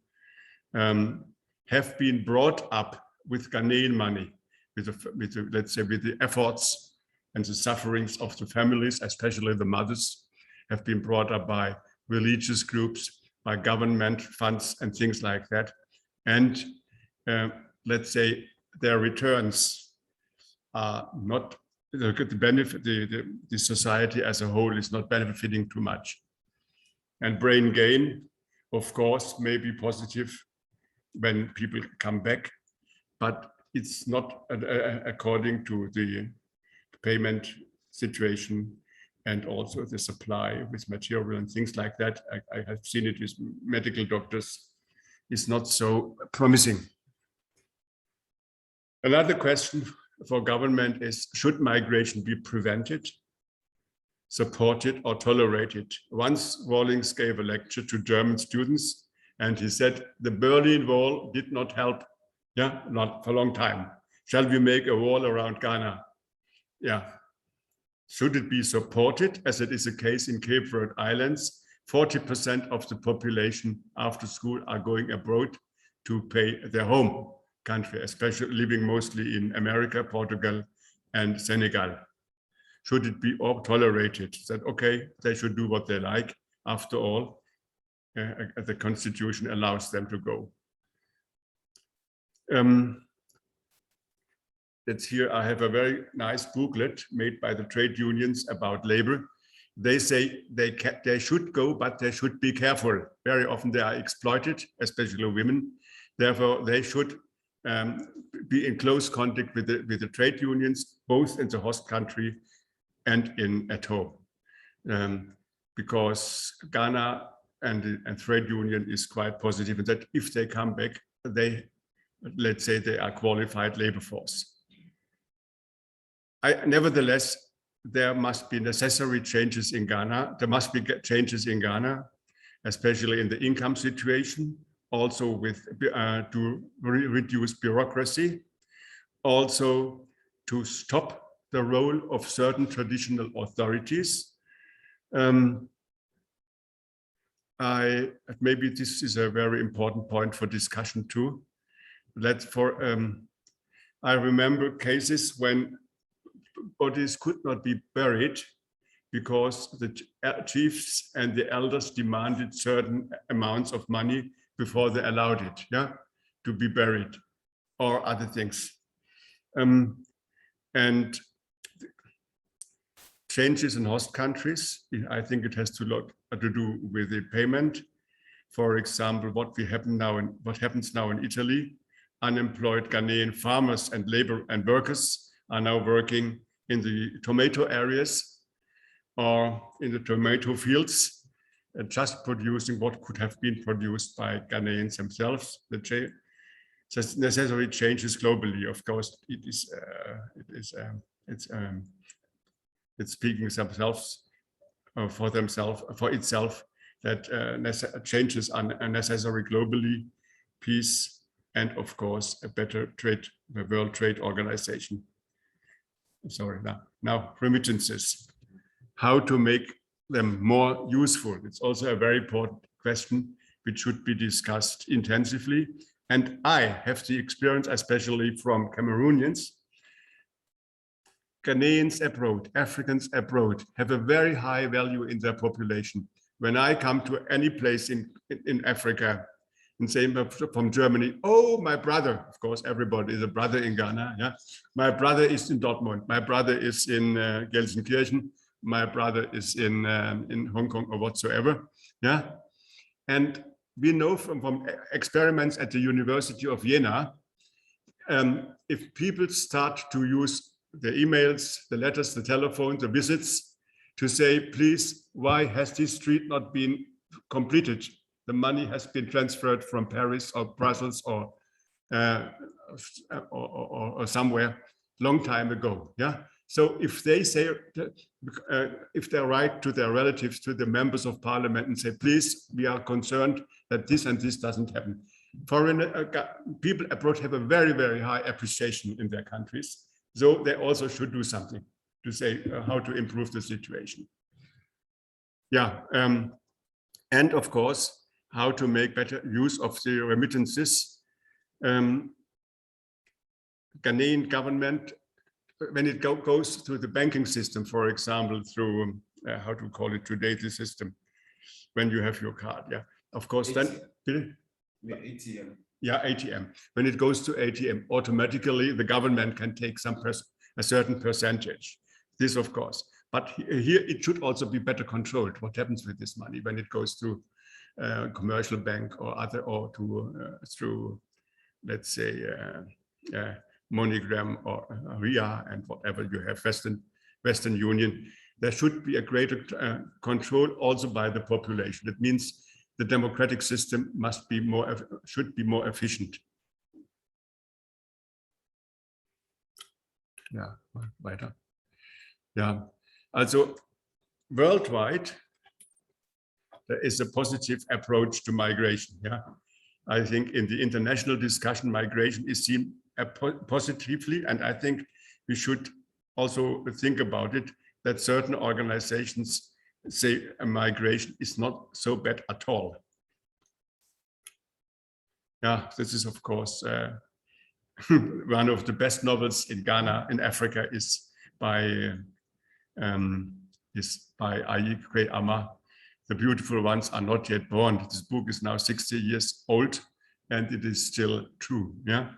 have been brought up with Ghanaian money, let's say with the efforts and the sufferings of the families, especially the mothers, have been brought up by religious groups, by government funds and things like that. And let's say their returns are not the benefit, the society as a whole is not benefiting too much. And brain gain, of course, may be positive when people come back, but it's not according to the payment situation and also the supply with material and things like that. I have seen it with medical doctors. It's not so promising. Another question for government is, should migration be prevented, supported, or tolerated? Once Rawlings gave a lecture to German students, and he said, the Berlin Wall did not help, yeah, not for a long time. Shall we make a wall around Ghana? Yeah. Should it be supported, as it is the case in Cape Verde Islands? 40% of the population after school are going abroad to pay their home country, especially living mostly in America, Portugal, and Senegal. Should it be tolerated? That okay, they should do what they like. After all, the constitution allows them to go. That's here. I have a very nice booklet made by the trade unions about labor. They say they should go, but they should be careful. Very often they are exploited, especially women. Therefore, they should be in close contact with the trade unions, both in the host country and at home, because Ghana and trade union is quite positive in that if they come back, let's say they are qualified labor force. Nevertheless, there must be necessary changes in Ghana. There must be changes in Ghana, especially in the income situation, also to reduce bureaucracy, also to stop the role of certain traditional authorities. Maybe this is a very important point for discussion too. I remember cases when bodies could not be buried because the chiefs and the elders demanded certain amounts of money before they allowed it, yeah, to be buried or other things. And changes in host countries, I think it has to do with the payment. For example, what happens now in Italy, unemployed Ghanaian farmers and labor and workers are now working in the tomato areas or in the tomato fields, just producing what could have been produced by Ghanaians themselves. The necessary changes globally. Of course, it's speaking for itself that changes are necessary globally, peace, and of course a better trade, the World Trade Organization. Sorry, now remittances. How to make them more useful? It's also a very important question which should be discussed intensively. And I have the experience, especially from Cameroonians. Ghanaians abroad, Africans abroad have a very high value in their population. When I come to any place in Africa, and say from Germany, oh, my brother, of course, everybody is a brother in Ghana. Yeah, my brother is in Dortmund. My brother is in Gelsenkirchen. My brother is in Hong Kong or whatsoever. Yeah, and we know from experiments at the University of Vienna, if people start to use the emails, the letters, the telephone, the visits to say, please, why has this street not been completed? The money has been transferred from Paris or Brussels or somewhere long time ago. Yeah. So if they say, if they write to their relatives, to the members of parliament and say, please, we are concerned that this and this doesn't happen. Foreign people abroad have a very, very high appreciation in their countries. So they also should do something to say how to improve the situation. Yeah. And of course, how to make better use of the remittances. Ghanaian government, when it goes through the banking system, for example, through how to call it today, the system, when you have your card, yeah, of course, then The ATM. yeah, ATM. When it goes to ATM, automatically the government can take a certain percentage. This, of course, but here it should also be better controlled. What happens with this money when it goes to commercial bank or other, or to through, let's say, MoneyGram or RIA and whatever you have, Western Union. There should be a greater control also by the population. That means the democratic system should be more efficient. Ja, weiter. Ja, also worldwide, there is a positive approach to migration. Yeah, I think in the international discussion, migration is seen positively, and I think we should also think about it, that certain organizations say a migration is not so bad at all. Yeah, this is of course one of the best novels in Ghana, in Africa, is by Ayikwe Ama. The Beautiful Ones Are Not Yet Born. This book is now 60 years old, and it is still true. Yeah,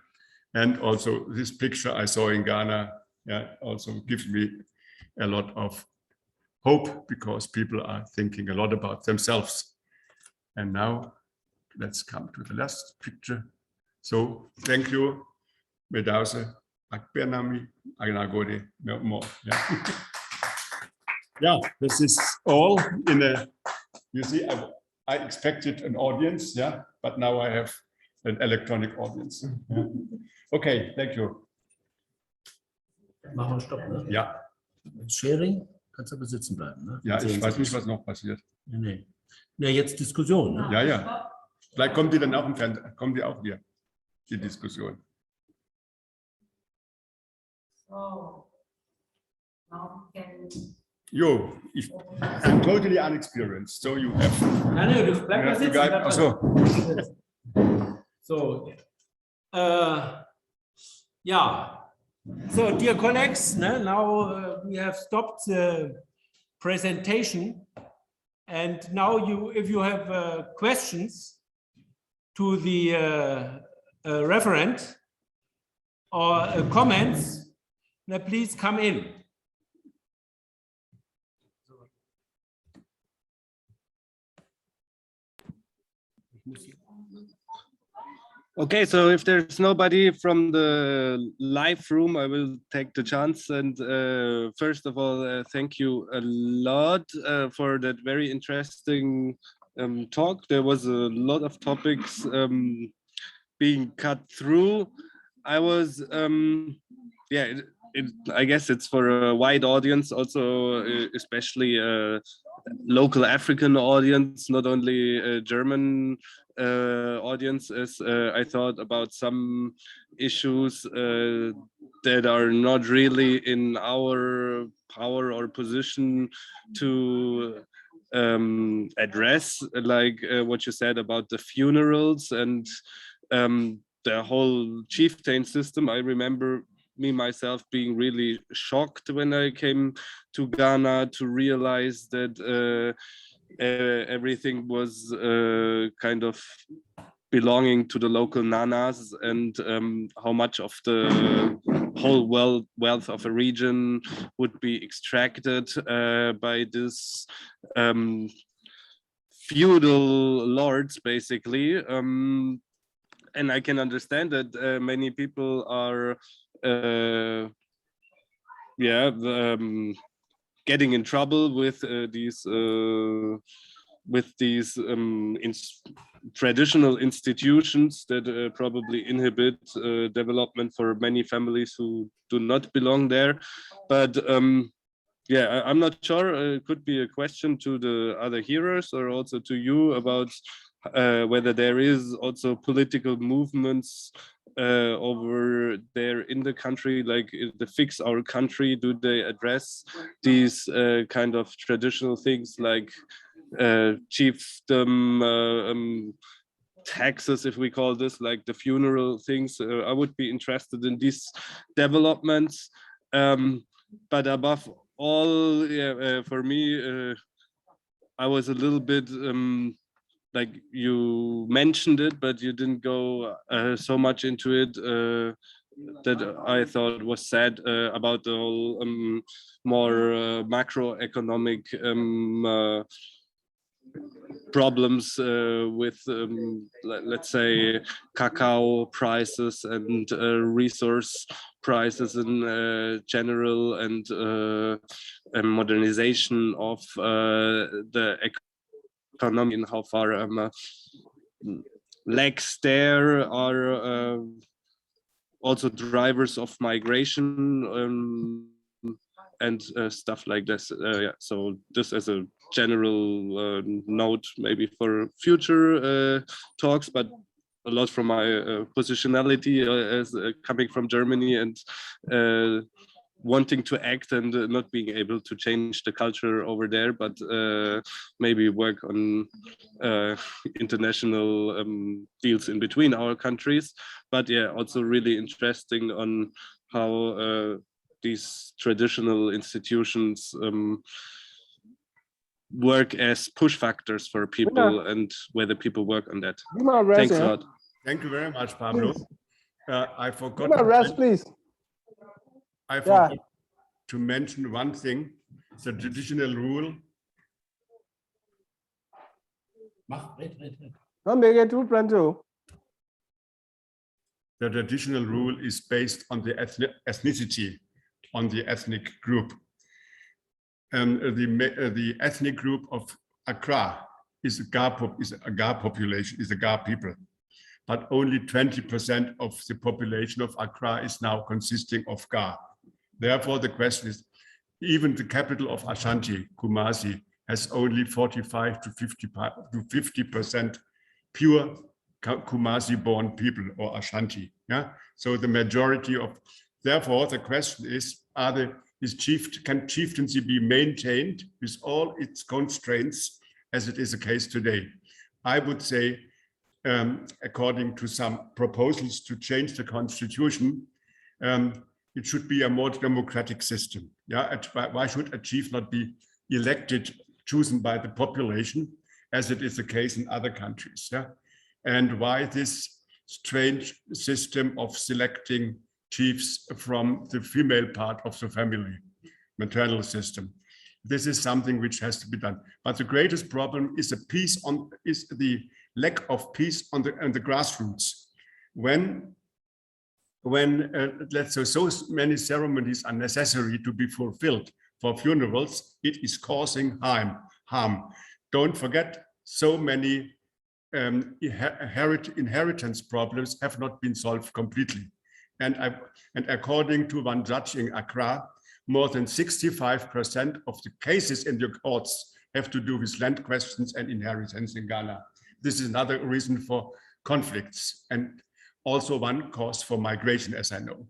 and also this picture I saw in Ghana, yeah, also gives me a lot of hope, because people are thinking a lot about themselves. And now let's come to the last picture. So thank you, Medause Akbenami Agnagode more. Yeah. Yeah, this is all in a, you see, I expected an audience, yeah, but now I have an electronic audience. Yeah. Okay, thank you. Machen wir Stopp, ne? Ja. Sharing, kannst aber sitzen bleiben, ne? Ja, ich weiß nicht, was noch passiert. Nee. Ja, jetzt Diskussion, ne? Ja, ja. Vielleicht kommen die dann auch im Fernsehen, kommen die auch hier, die Diskussion. So, now we can. Jo, I'm totally unexperienced, so you have. Nein, du bleib mal sitzen. Ach so. So, yeah. So, dear colleagues, now we have stopped the presentation, and now if you have questions to the referent or comments, now please come in. Okay, so if there's nobody from the live room, I will take the chance. And first of all, thank you a lot for that very interesting talk. There was a lot of topics being cut through. I was, yeah, I guess it's for a wide audience, also especially a local African audience, not only a German audience, as I thought about some issues that are not really in our power or position to address, like what you said about the funerals and the whole chieftain system. I remember myself being really shocked when I came to Ghana to realize that everything was kind of belonging to the local nanas, and how much of the whole wealth of a region would be extracted by this feudal lords, basically. And I can understand that many people are getting in trouble with these traditional institutions that probably inhibit development for many families who do not belong there. But yeah, I'm not sure. It could be a question to the other hearers or also to you about whether there is also political movements over there in the country, like the Fix Our Country. Do they address these kind of traditional things like chiefdom, taxes, if we call this, like the funeral things. I would be interested in these developments. But above all, for me, I was a little bit like you mentioned it, but you didn't go so much into it that I thought was sad about the whole more macroeconomic problems with, let's say, cacao prices and resource prices in general, and modernization of the economy, and how far lags there are also drivers of migration and stuff like this. Yeah, so this as a general note, maybe for future talks, but a lot from my positionality as coming from Germany and wanting to act and not being able to change the culture over there, but maybe work on international deals in between our countries. But yeah, also really interesting on how these traditional institutions work as push factors for people, and whether people work on that. Thanks a lot. Thank you very much, Pablo. I forgot. Please. I forgot to mention one thing: the traditional rule. Don't make it too pronto. The traditional rule is based on the ethnicity, on the ethnic group. The ethnic group of Accra is a Ga population, is a Ga people, but only 20% of the population of Accra is now consisting of Ga. Therefore, the question is, even the capital of Ashanti, Kumasi, has only 45 to 50% pure Kumasi-born people, or Ashanti. Yeah. So the majority of, therefore, the question is, can chieftaincy be maintained with all its constraints as it is the case today? I would say, according to some proposals to change the constitution, it should be a more democratic system. Yeah, why should a chief not be elected, chosen by the population, as it is the case in other countries? Yeah, and why this strange system of selecting chiefs from the female part of the family, maternal system? This is something which has to be done. But the greatest problem is the lack of peace on the grassroots. When let's say so many ceremonies are necessary to be fulfilled for funerals, it is causing harm. Don't forget, so many inheritance problems have not been solved completely. And according to one judge in Accra, more than 65% of the cases in the courts have to do with land questions and inheritance in Ghana. This is another reason for conflicts, and also one cause for migration, as I know.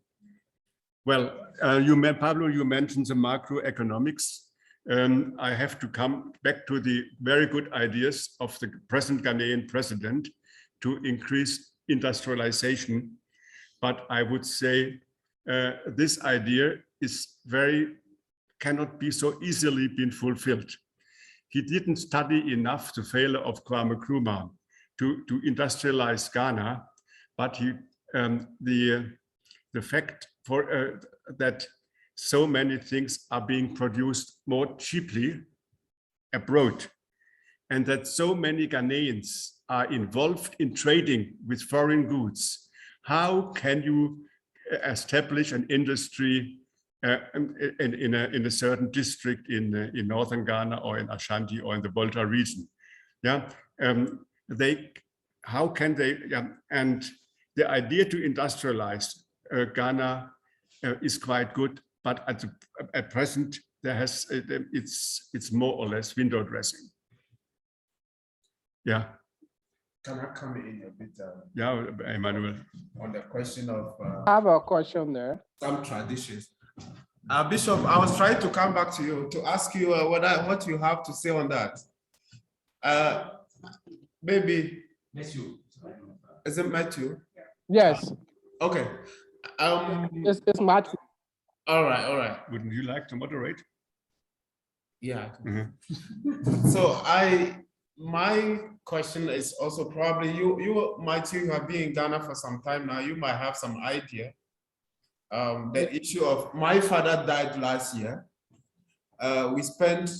Well, Pablo, you mentioned the macroeconomics. I have to come back to the very good ideas of the present Ghanaian president to increase industrialization. But I would say this idea cannot be so easily been fulfilled. He didn't study enough the failure of Kwame Nkrumah to industrialize Ghana, but the fact that so many things are being produced more cheaply abroad, and that so many Ghanaians are involved in trading with foreign goods. How can you establish an industry in a certain district in northern Ghana or in Ashanti or in the Volta region? Yeah, how can they? Yeah, and the idea to industrialize Ghana is quite good, but at present it's more or less window dressing. Yeah. Can I come in a bit? Yeah, Emmanuel. On the question of I have a question there. some traditions. Bishop, I was trying to come back to you to ask you what you have to say on that. Maybe Is it Matthew? Yes, Okay. it's Matthew. All right, all right. Wouldn't you like to moderate? Yeah. Mhm. So my question is also probably you Matthew, you have been in Ghana for some time now. You might have some idea. The issue of my father died last year. We spent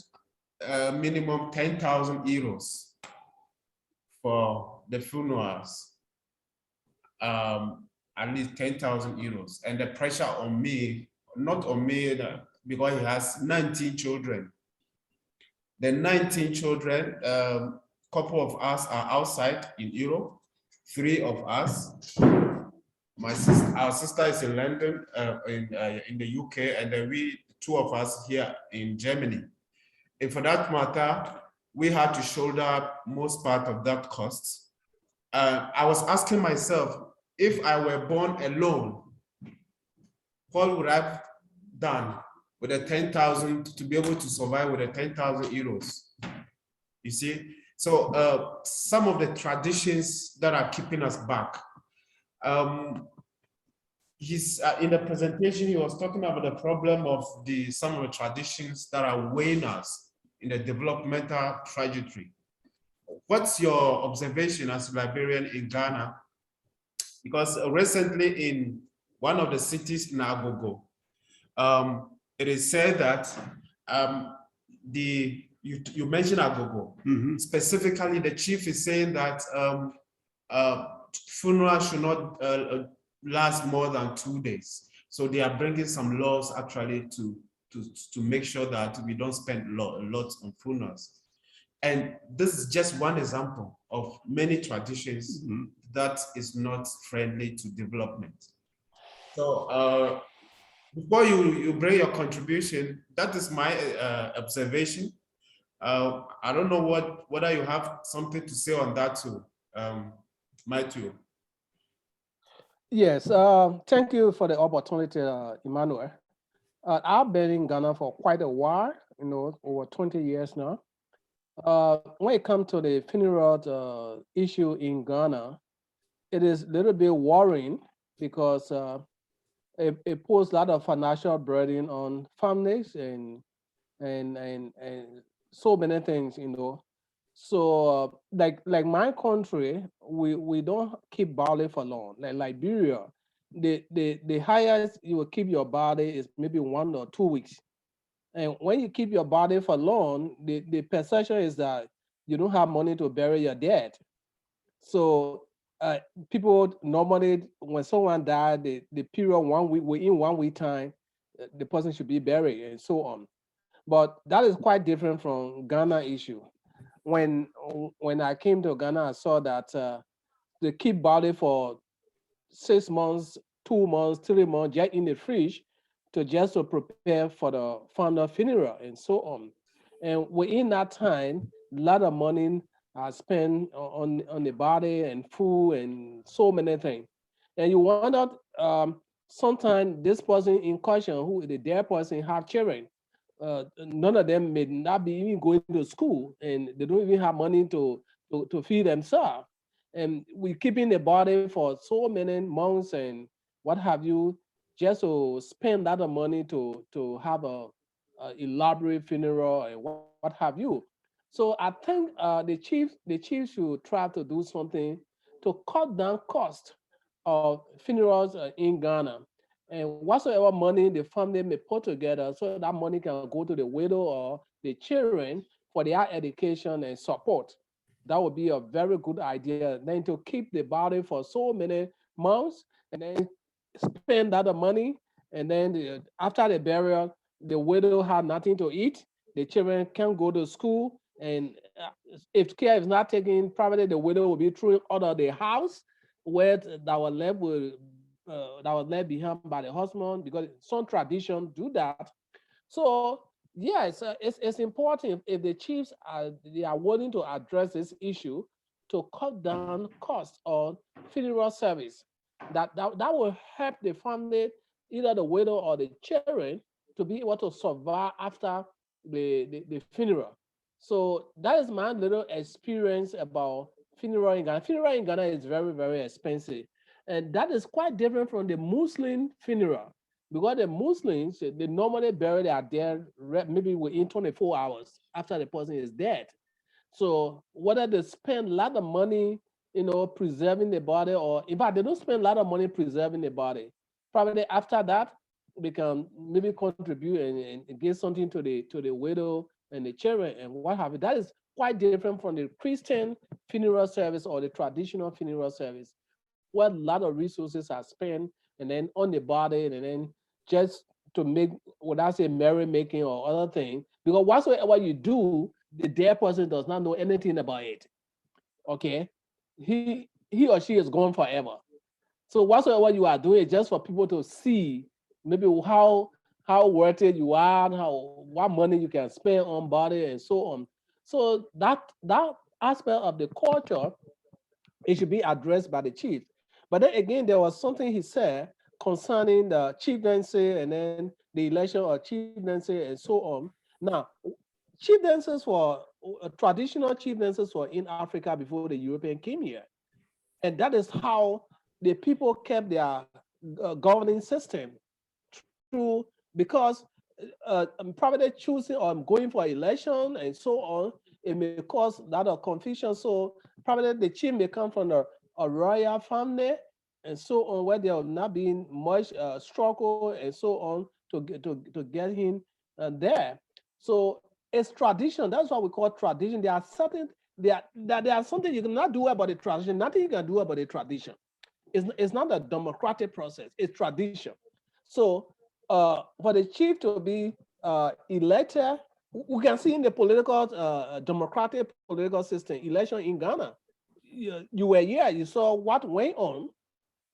minimum 10,000 euros for the funerals. At least 10,000 euros. And the pressure on me, not on me, because he has 19 children. The 19 children, couple of us are outside in Europe, 3 of us. Our sister is in London, in the UK, and then 2 of us here in Germany. And for that matter, we had to shoulder most part of that cost. I was asking myself, if I were born alone, what would I have done with the 10,000 to be able to survive with the 10,000 euros? You see, so some of the traditions that are keeping us back. He's in the presentation, he was talking about the problem of some of the traditions that are weighing us in the developmental trajectory. What's your observation as a librarian in Ghana? Because recently in one of the cities in Agogo, it is said that you mentioned Agogo. Specifically, the chief is saying that funeral should not last more than 2 days. So they are bringing some laws actually to make sure that we don't spend a lot on funerals. And this is just one example of many traditions that is not friendly to development. So before you bring your contribution, that is my observation. I don't know whether you have something to say on that too, Matthew. Yes, thank you for the opportunity, Emmanuel. I've been in Ghana for quite a while, over 20 years now. When it comes to the funeral issue in Ghana, it is a little bit worrying because it puts a lot of financial burden on families and so many things, So like my country, we don't keep barley for long. Like Liberia, the highest you will keep your body is maybe 1 or 2 weeks. And when you keep your body for long, the perception is that you don't have money to bury your dead. So people normally, when someone died, the period 1 week, within 1 week time, the person should be buried and so on. But that is quite different from Ghana issue. When I came to Ghana, I saw that they keep body for 6 months, 2 months, 3 months, just in the fridge to prepare for the founder funeral and so on. And within that time, a lot of money are spent on the body and food and so many things. And you wonder, sometimes this person in question, who the dead person, have children. None of them may not be even going to school, and they don't even have money to feed themselves. And we're keeping the body for so many months and what have you, just to spend that money to have a elaborate funeral and what have you. So I think the chief should try to do something to cut down cost of funerals in Ghana. And whatsoever money the family may put together, so that money can go to the widow or the children for their education and support. That would be a very good idea. Then to keep the body for so many months and then spend that money. And then after the burial, the widow had nothing to eat. The children can't go to school. And if care is not taken, probably the widow will be thrown out of the house where that was left behind by the husband, because some traditions do that. So yeah, it's important if the chiefs they are willing to address this issue to cut down costs on funeral service. That will help the family, either the widow or the children, to be able to survive after the funeral. So that is my little experience about funeral in Ghana. Funeral in Ghana is very, very expensive. And that is quite different from the Muslim funeral. Because the Muslims, they normally bury their dead maybe within 24 hours after the person is dead. So whether they spend a lot of money, preserving the body, or in fact, they don't spend a lot of money preserving the body. Probably after that, they can maybe contribute and give something to the widow and the children and what have you. That is quite different from the Christian funeral service or the traditional funeral service, where a lot of resources are spent and then on the body and then just to make, without say merrymaking or other thing, because whatsoever you do, the dead person does not know anything about it. Okay, he or she is gone forever. So whatsoever you are doing is just for people to see maybe how worth it you are, what money you can spend on body and so on. So that aspect of the culture, it should be addressed by the chief. But then again, there was something he said concerning the chieftaincy and then the election of chieftaincy and so on. Now, chieftaincies were traditional chieftaincies were in Africa before the European came here, and that is how the people kept their governing system through, because probably choosing or going for election and so on, it may cause a lot of confusion. So probably the chief may come from a royal family and so on, where there have not been much struggle and so on to get him there. So it's tradition. That's what we call tradition. There are certain there are something you cannot do about the tradition. Nothing you can do about the tradition. It's not a democratic process. It's tradition. So for the chief to be elected, we can see in the political, democratic political system, election in Ghana, you were here, you saw what went on,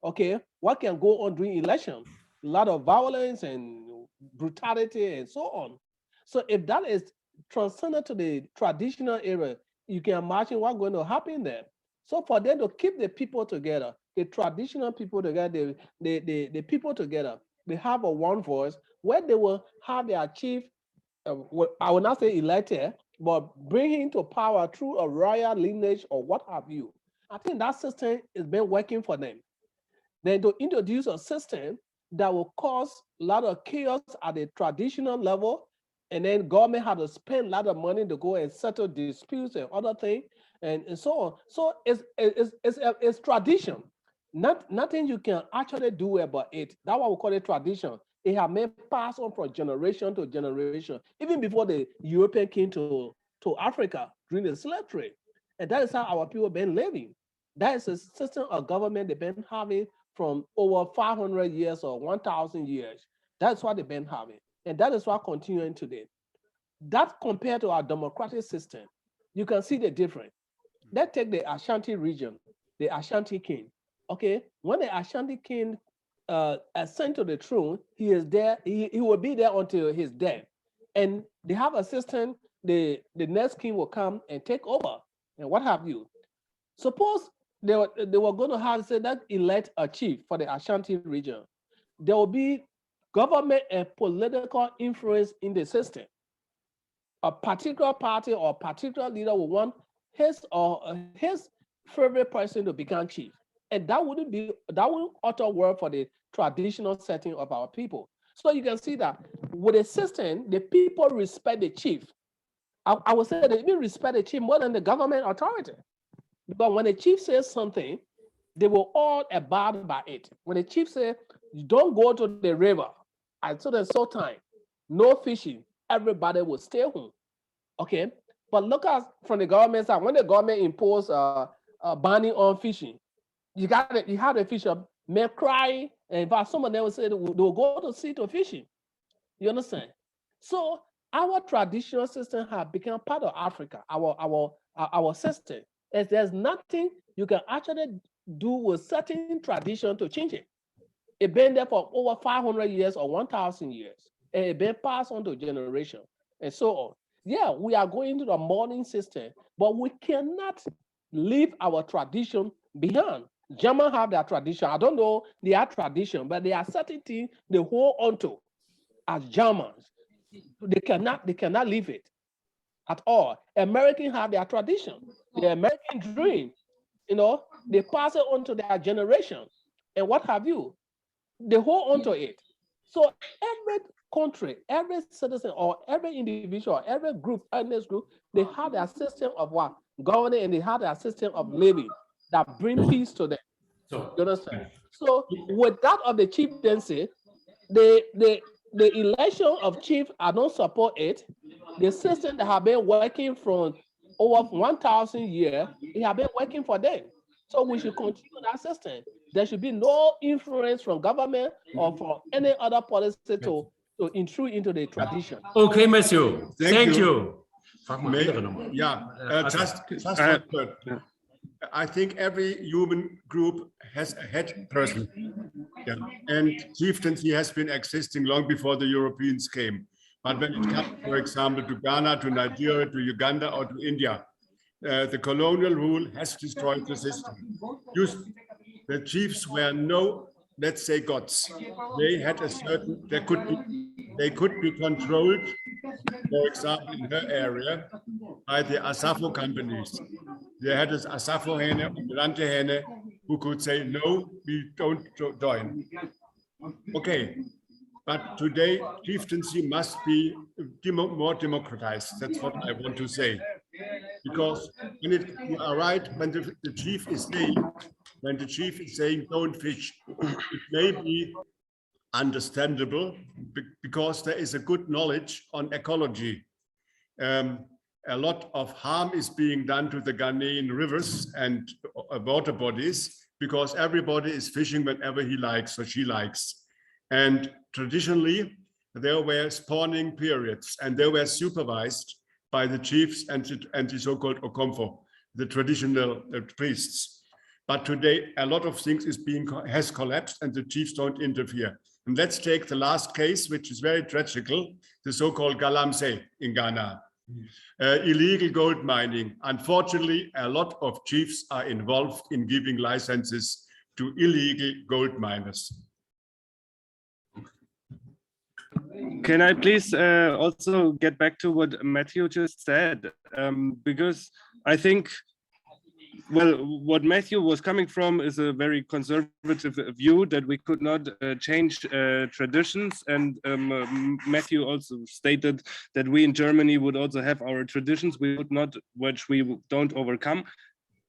okay, what can go on during election, a lot of violence and brutality and so on. So if that is transcended to the traditional era, you can imagine what's going to happen there. So for them to keep the people together, the traditional people together, the people together, they have a one voice where they will have their chief, I will not say elected, but bring him to power through a royal lineage or what have you. I think that system has been working for them. Then to introduce a system that will cause a lot of chaos at the traditional level, and then government had to spend a lot of money to go and settle disputes and other things and so on. So it's tradition. Nothing you can actually do about it. That's what we call it tradition. It has been passed on from generation to generation, even before the European came to Africa during the slave trade. And that is how our people have been living. That is a system of government they've been having from over 500 years or 1,000 years. That's what they've been having. And that is what continuing today. That compared to our democratic system, you can see the difference. Let's take the Ashanti region, the Ashanti king. Okay, when the Ashanti king ascend to the throne, he is there, he will be there until his death. And they have a system, the next king will come and take over and what have you. Suppose they were going to have, say, that elect a chief for the Ashanti region. There will be government and political influence in the system. A particular party or particular leader will want his favorite person to become chief. And that wouldn't utter work for the traditional setting of our people. So you can see that with a system, the people respect the chief. I would say they even respect the chief more than the government authority. But when the chief says something, they will all abide by it. When the chief says, don't go to the river at so time, no fishing, everybody will stay home. Okay, but look at from the government side, when the government impose a banning on fishing, you have the fisher may cry, and in fact, some of them will say they will go to sea to fishing. You understand? So our traditional system has become part of Africa, our system. And there's nothing you can actually do with certain tradition to change it. It's been there for over 500 years or 1,000 years, and it's been passed on to generation and so on. Yeah, we are going to the modern system, but we cannot leave our tradition behind. Germans have their tradition. I don't know their tradition, but there are certain things they hold on to as Germans. They cannot leave it at all. Americans have their tradition, the American dream. they pass it on to their generation and what have you. They hold on to it. So every country, every citizen, or every individual, every group, ethnic group, they have their system of what? Governing, and they have their system of living that bring peace to them. So, You understand? So with that of the chieftaincy, the election of chief, I don't support it. The system that have been working from over 1,000 years, it have been working for them. So we should continue that system. There should be no influence from government or from any other policy to intrude into the tradition. okay, Matthew. Thank you. you. Frag mal andere nochmal. Yeah, just one word. I think every human group has a head person. Yeah. And chieftaincy has been existing long before the Europeans came. But when it comes, for example, to Ghana, to Nigeria, to Uganda, or to India, the colonial rule has destroyed the system. The chiefs were no, let's say, gods. They had a certain, they could be controlled, for example, in her area, by the Asafo companies. They had this Asafo Hene and Rante Hene who could say, no, we don't join. Okay, but today chieftaincy must be more democratized. That's what I want to say. Because when you are right, when the chief is saying, don't fish, it may be understandable because there is a good knowledge on ecology. A lot of harm is being done to the Ghanaian rivers and water bodies because everybody is fishing whenever he likes or she likes. And traditionally, there were spawning periods and they were supervised by the chiefs and the so-called Okomfo, the traditional priests. But today, a lot of things has collapsed and the chiefs don't interfere. And let's take the last case, which is very tragical, the so-called Galamsey in Ghana. Illegal gold mining. Unfortunately, a lot of chiefs are involved in giving licenses to illegal gold miners. Can I please also get back to what Matthew just said? Because I think, well, what Matthew was coming from is a very conservative view that we could not change traditions. And Matthew also stated that we in Germany would also have our traditions, we would not, which we don't overcome.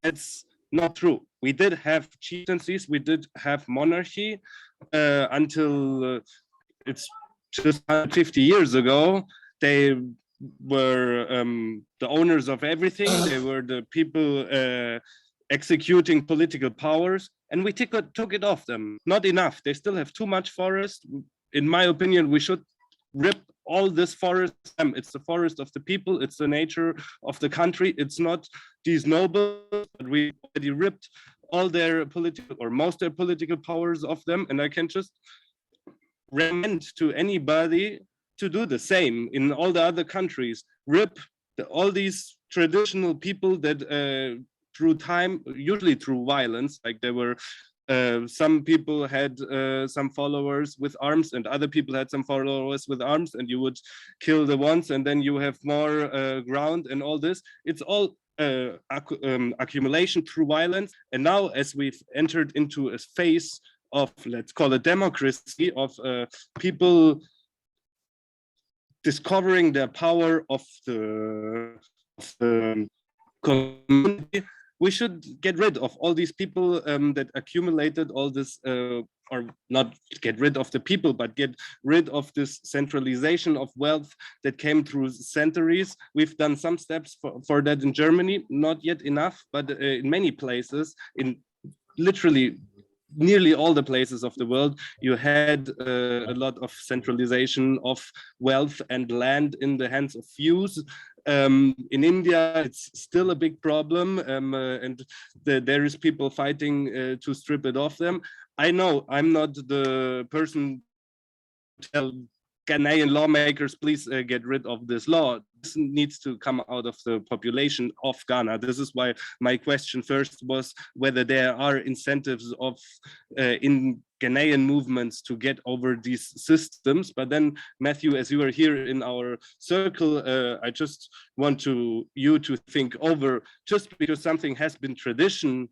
That's not true. We did have chieftaincies, we did have monarchy until it's just 150 years ago. They were the owners of everything. They were the people executing political powers, and we took it off them. Not enough. They still have too much forest. In my opinion, we should rip all this forest. It's the forest of the people. It's the nature of the country. It's not these nobles, but we already ripped all their political or most their political powers of them. And I can just recommend to anybody to do the same in all the other countries. Rip all these traditional people that through time, usually through violence, like there were some people had some followers with arms and other people had some followers with arms, and you would kill the ones and then you have more ground and all this. It's all accumulation through violence. And now as we've entered into a phase of, let's call it democracy, of people discovering the power of the community, we should get rid of all these people that accumulated all this, or not get rid of the people, but get rid of this centralization of wealth that came through centuries. We've done some steps for that in Germany, not yet enough, but in many places, in literally nearly all the places of the world, you had a lot of centralization of wealth and land in the hands of few. In India, it's still a big problem, and there is people fighting to strip it off them. I know I'm not the person to tell Ghanaian lawmakers, please get rid of this law. This needs to come out of the population of Ghana. This is why my question first was whether there are incentives of in Ghanaian movements to get over these systems. But then, Matthew, as you are here in our circle, I just want you to think over, just because something has been tradition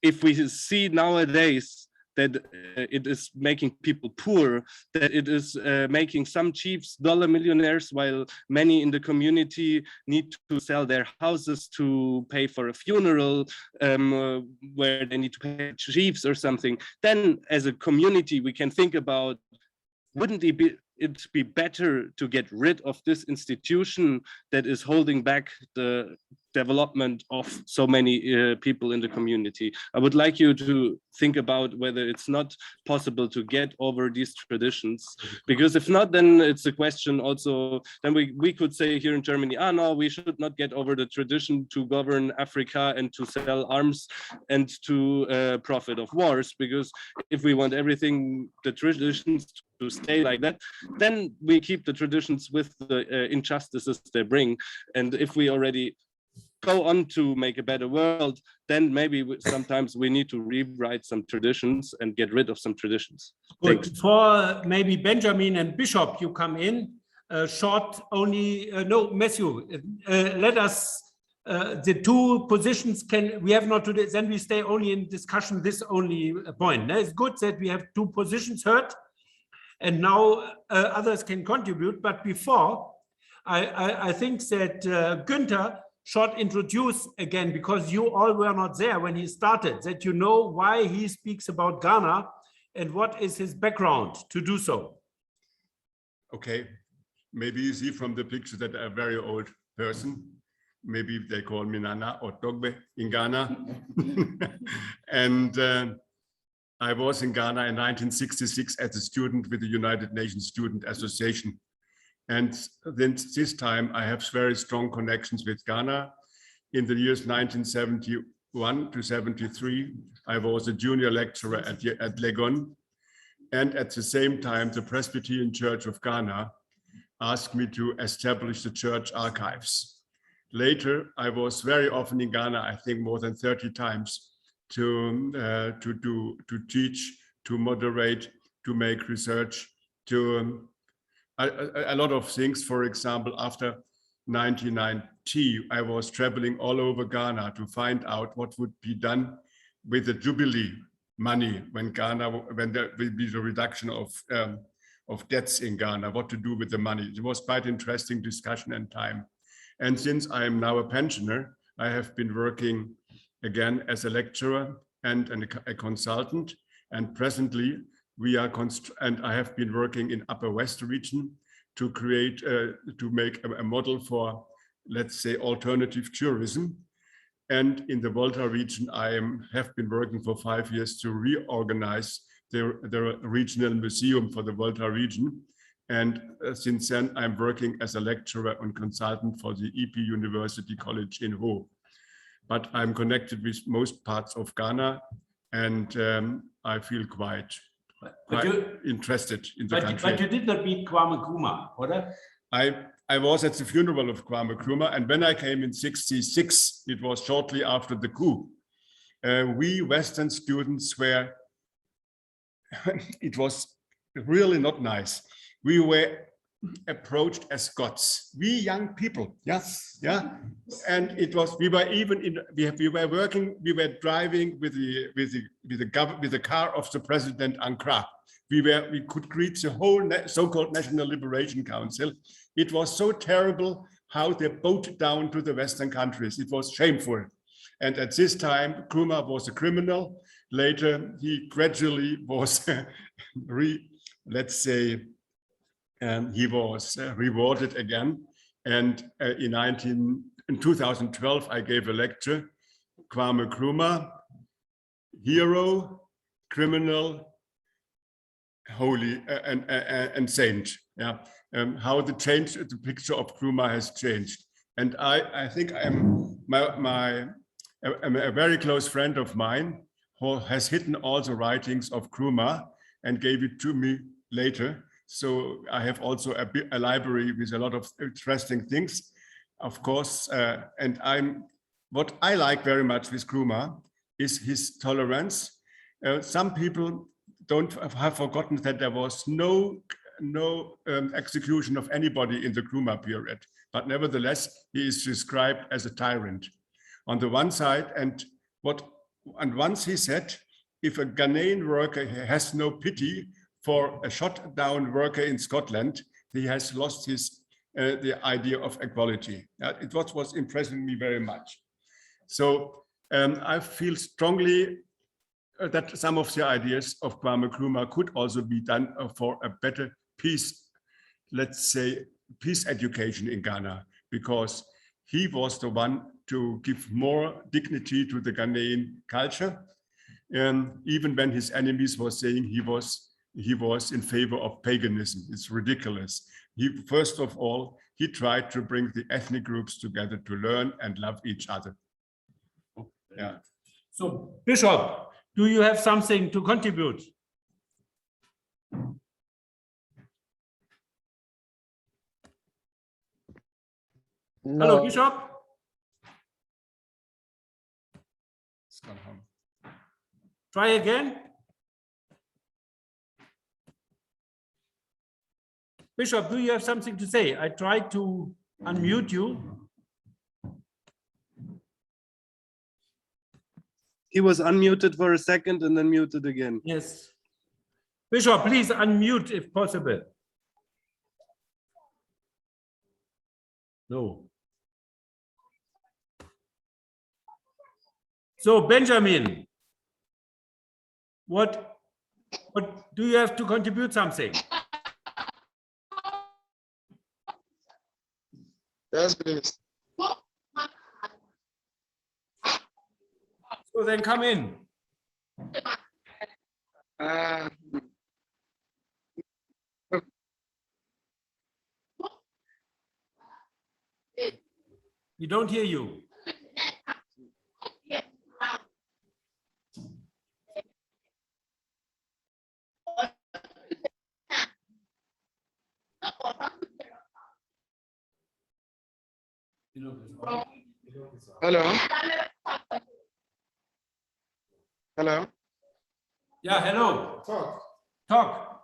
if we see nowadays that it is making people poor, that it is making some chiefs dollar millionaires, while many in the community need to sell their houses to pay for a funeral, where they need to pay chiefs or something, then as a community we can think about, wouldn't it be better to get rid of this institution that is holding back the development of so many people in the community? I would like you to think about whether it's not possible to get over these traditions, because if not, then it's a question also, then we could say here in Germany, no, we should not get over the tradition to govern Africa and to sell arms and to profit of wars, because if we want everything, the traditions to stay like that, then we keep the traditions with the injustices they bring. And if we already go on to make a better world, then maybe sometimes we need to rewrite some traditions and get rid of some traditions. Good. Before maybe Benjamin and Bishop, you come in, short only, no, Matthew, let us, the two positions we have not today, then we stay only in discussion, this only point. It's good that we have two positions heard, and now others can contribute. But before, I think that Günther should introduce again, because you all were not there when he started, that you know why he speaks about Ghana and what is his background to do so. Okay, maybe you see from the picture that I'm a very old person. Maybe they call me Nana or Dogbe in Ghana. And I was in Ghana in 1966 as a student with the United Nations Student Association. And then this time I have very strong connections with Ghana. In the years 1971 to 73, I was a junior lecturer at Legon. And at the same time, the Presbyterian Church of Ghana asked me to establish the church archives. Later, I was very often in Ghana, I think more than 30 times, to teach, to moderate, to make research, to a lot of things. For example, after 1990, I was traveling all over Ghana to find out what would be done with the Jubilee money when there will be the reduction of debts in Ghana, what to do with the money. It was quite interesting discussion and time. And since I am now a pensioner, I have been working again as a lecturer and a consultant. And presently, I have been working in Upper West region to create, to make a model for, let's say, alternative tourism. And in the Volta region, I have been working for 5 years to reorganize the regional museum for the Volta region. And since then, I'm working as a lecturer and consultant for the EP University College in Ho. But I'm connected with most parts of Ghana, and I feel quite interested in the country. But you did not meet Kwame Nkrumah, or? I was at the funeral of Kwame Nkrumah, and when I came in '66, it was shortly after the coup. We Western students were, it was really not nice. We were approached as gods. We young people, yes, yeah, and it was. We were even in. We were working. We were driving with the car of the President Ankara. We could greet the whole so-called National Liberation Council. It was so terrible how they bowed down to the Western countries. It was shameful. And at this time, Nkrumah was a criminal. Later, he gradually was, let's say, he was rewarded again. And in 2012, I gave a lecture, Kwame Nkrumah, hero, criminal, holy, and saint. Yeah, how the picture of Nkrumah has changed. And I think a very close friend of mine who has hidden all the writings of Nkrumah and gave it to me later. So I have also a library with a lot of interesting things, of course. And what I like very much with Nkrumah is his tolerance. Some people have forgotten that there was no execution of anybody in the Nkrumah period, but nevertheless, he is described as a tyrant on the one side. And what and once he said, if a Ghanaian worker has no pity for a shot down worker in Scotland, he has lost his the idea of equality. It was impressing me very much. So I feel strongly that some of the ideas of Kwame Nkrumah could also be done for a better peace, let's say, peace education in Ghana, because he was the one to give more dignity to the Ghanaian culture. Even when his enemies were saying he was in favor of paganism. It's ridiculous. First of all, he tried to bring the ethnic groups together to learn and love each other. Yeah. So, Bishop, do you have something to contribute? No. Hello, Bishop. Try again. Bishop, do you have something to say? I tried to unmute you. He was unmuted for a second and then muted again. Yes. Bishop, please unmute if possible. No. So, Benjamin, what do you have to contribute something? Yes, please. So then come in. We don't hear you. Hello. Hello. Yeah, hello. Talk. Talk.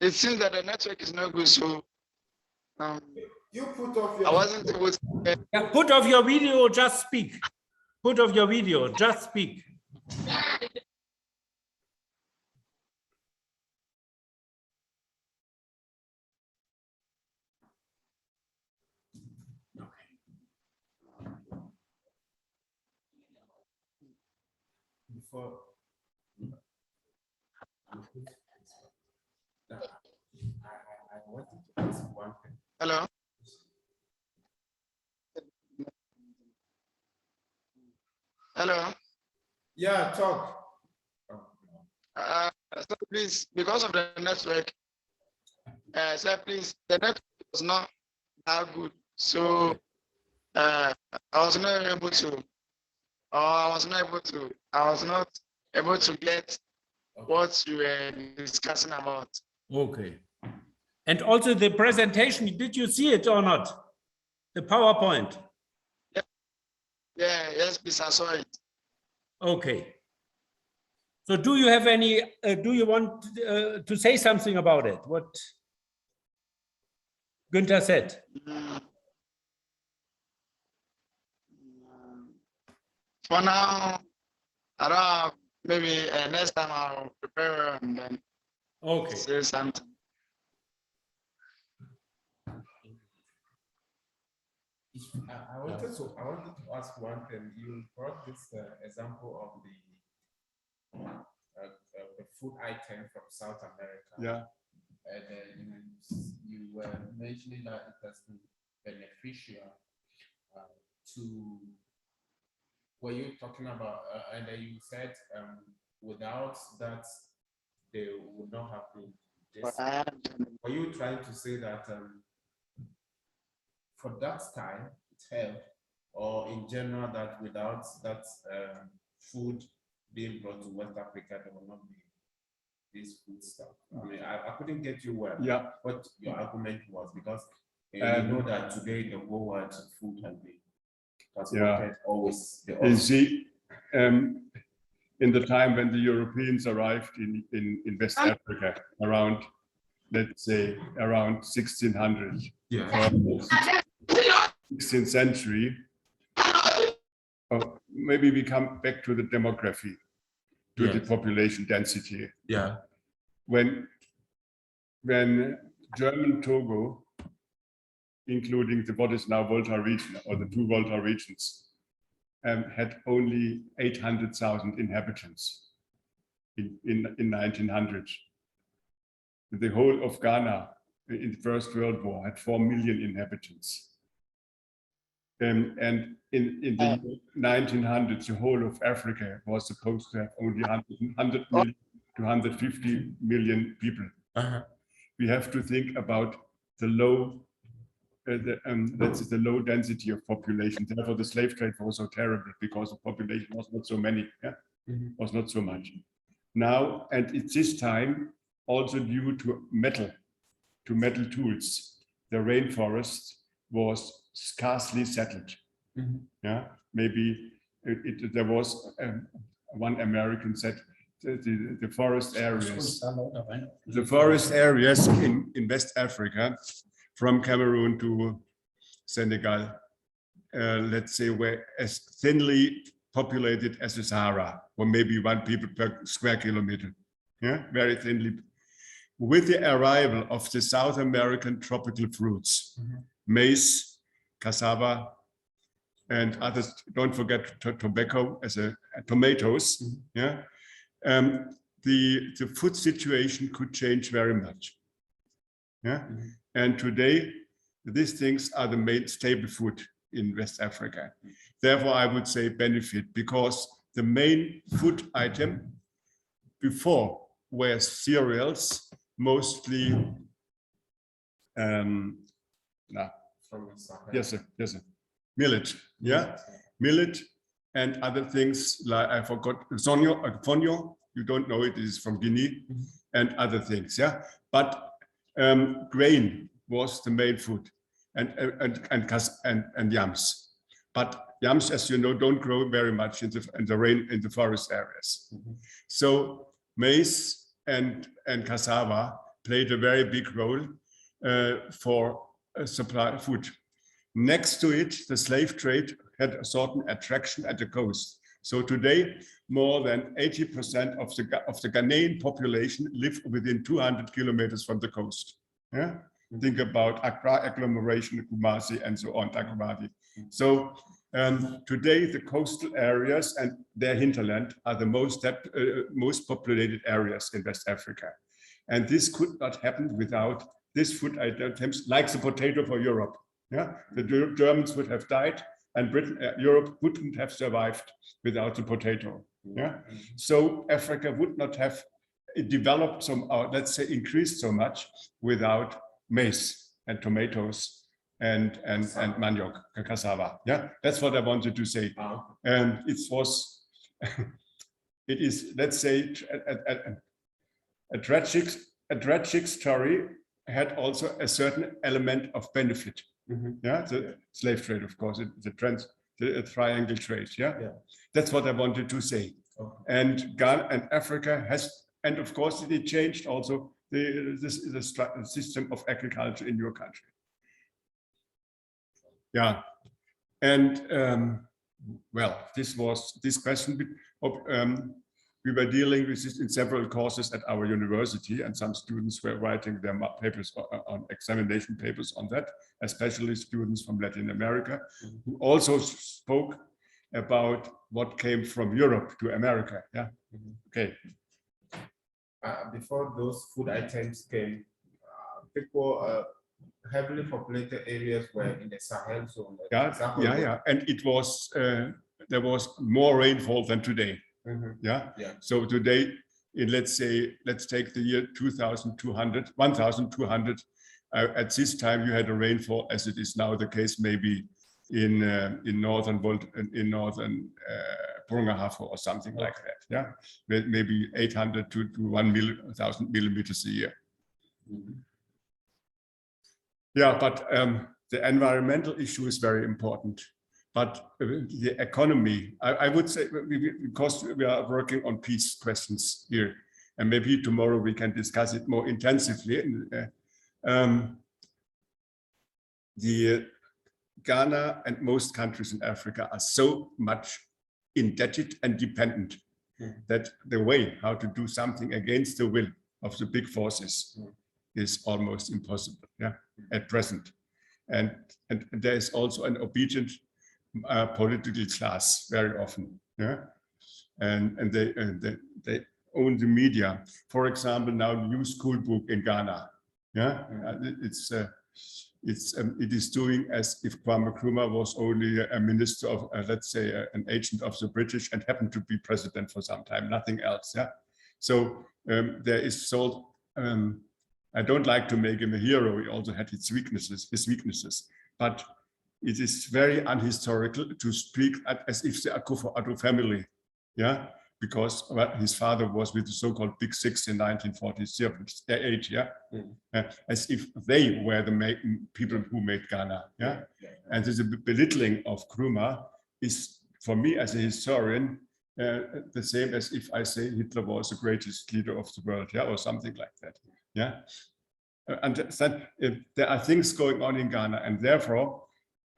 It seems that the network is not good, so You put off your. I wasn't able to. Yeah, put off your video, just speak. Put off your video, just speak. Before. I wanted to ask one thing. Hello. Hello. Yeah, talk. So please, because of the network, so please, the network was not that good, so I was not able to. I was not able to get what you were discussing about. Okay. And also the presentation, did you see it or not? The PowerPoint? Yeah, yes, please, I saw it. Okay. So do you have any, do you want to say something about it? What Günther said? For now, I don't have, maybe next time I'll prepare and then say something. I wanted to ask one thing. You brought this example of the food item from South America. Yeah. And you were mentioning that it has been beneficial to. Were you talking about? And then you said without that they would not have been. This. Were you trying to say that? For that time, it helped, or in general, that without that food being brought to West Africa, there will not be this food stuff. I mean, I couldn't get you well. Yeah. What your argument was, because you know that today the whole world food has been transported always. You see, in the time when the Europeans arrived in West Africa, around, let's say, around 1600. Yeah. 16th century, Oh, maybe we come back to the demography, to the Yes. population density. Yeah. When German Togo, including what is now Volta region or the two Volta regions, had only 800,000 inhabitants in 1900. The whole of Ghana in the First World War had 4 million inhabitants. And in the 1900s, the whole of Africa was supposed to have only 100 million to 150 million people. We have to think about the low, the low density of population. Therefore, the slave trade was so terrible because the population was not so many, was not so much. Now, and it's this time also due to metal tools, the rainforest was scarcely settled. Yeah, maybe there was one American said the forest areas in West Africa, from Cameroon to Senegal, let's say, were as thinly populated as the Sahara, or maybe 1 people per square kilometer. Yeah, very thinly. With the arrival of the South American tropical fruits, maize, cassava, and others, don't forget tobacco as tomatoes, yeah, the food situation could change very much. Yeah, and today these things are the main staple food in West Africa. Therefore, I would say benefit, because the main food item before were cereals, mostly yes sir, millet, yeah, millet and other things like, I forgot, fonio, you don't know it, is from Guinea, and other things, yeah, but grain was the main food, and yams, but yams, as you know, don't grow very much in the forest areas. So maize and cassava played a very big role for supply food. Next to it, the slave trade had a certain attraction at the coast. So today, more than 80% of the Ghanaian population live within 200 kilometers from the coast. Yeah? Think about Accra agglomeration, Kumasi, and so on, Takoradi. So today, the coastal areas and their hinterland are the most populated areas in West Africa. And this could not happen without this food items, like the potato for Europe. Yeah, the Germans would have died, and Europe wouldn't have survived without the potato. Yeah, so Africa would not have developed let's say, increased so much without maize and tomatoes and manioc, cassava. Yeah, that's what I wanted to say. And it was, it is, let's say, a tragic story had also a certain element of benefit. Yeah, the slave trade, of course, the triangle trade. Yeah? That's what I wanted to say. And Ghana and Africa has, and of course, it changed also the system of agriculture in your country. Yeah, and well, this question we were dealing with this in several courses at our university, and some students were writing their papers on examination papers on that, especially students from Latin America, who also spoke about what came from Europe to America. Yeah. Okay. Before those food items came, people, heavily populated areas were in the Sahel zone. Yeah, and it was there was more rainfall than today. Yeah. So today, let's take the year 1200. At this time, you had a rainfall, as it is now the case, maybe in northern Brungahafo or something like that. Yeah, maybe 800 to 1,000 millimeters a year. Yeah, but the environmental issue is very important. But the economy, I would say, because we are working on peace questions here, and maybe tomorrow we can discuss it more intensively. The Ghana and most countries in Africa are so much indebted and dependent that the way how to do something against the will of the big forces is almost impossible, yeah, at present. And there is also an obedient political class very often, yeah, and they own the media. For example, now the new school book in Ghana, yeah, it is doing as if Kwame Nkrumah was only a minister of, let's say, an agent of the British and happened to be president for some time, nothing else. Yeah. So there is so, I don't like to make him a hero. He also had his weaknesses, but it is very unhistorical to speak as if the Akufo-Addo family, yeah, because his father was with the so-called Big Six in 1948, yeah, as if they were the people who made Ghana, yeah, and the belittling of Nkrumah is, for me as a historian, the same as if I say Hitler was the greatest leader of the world, yeah, or something like that, yeah. Understand, there are things going on in Ghana, and therefore,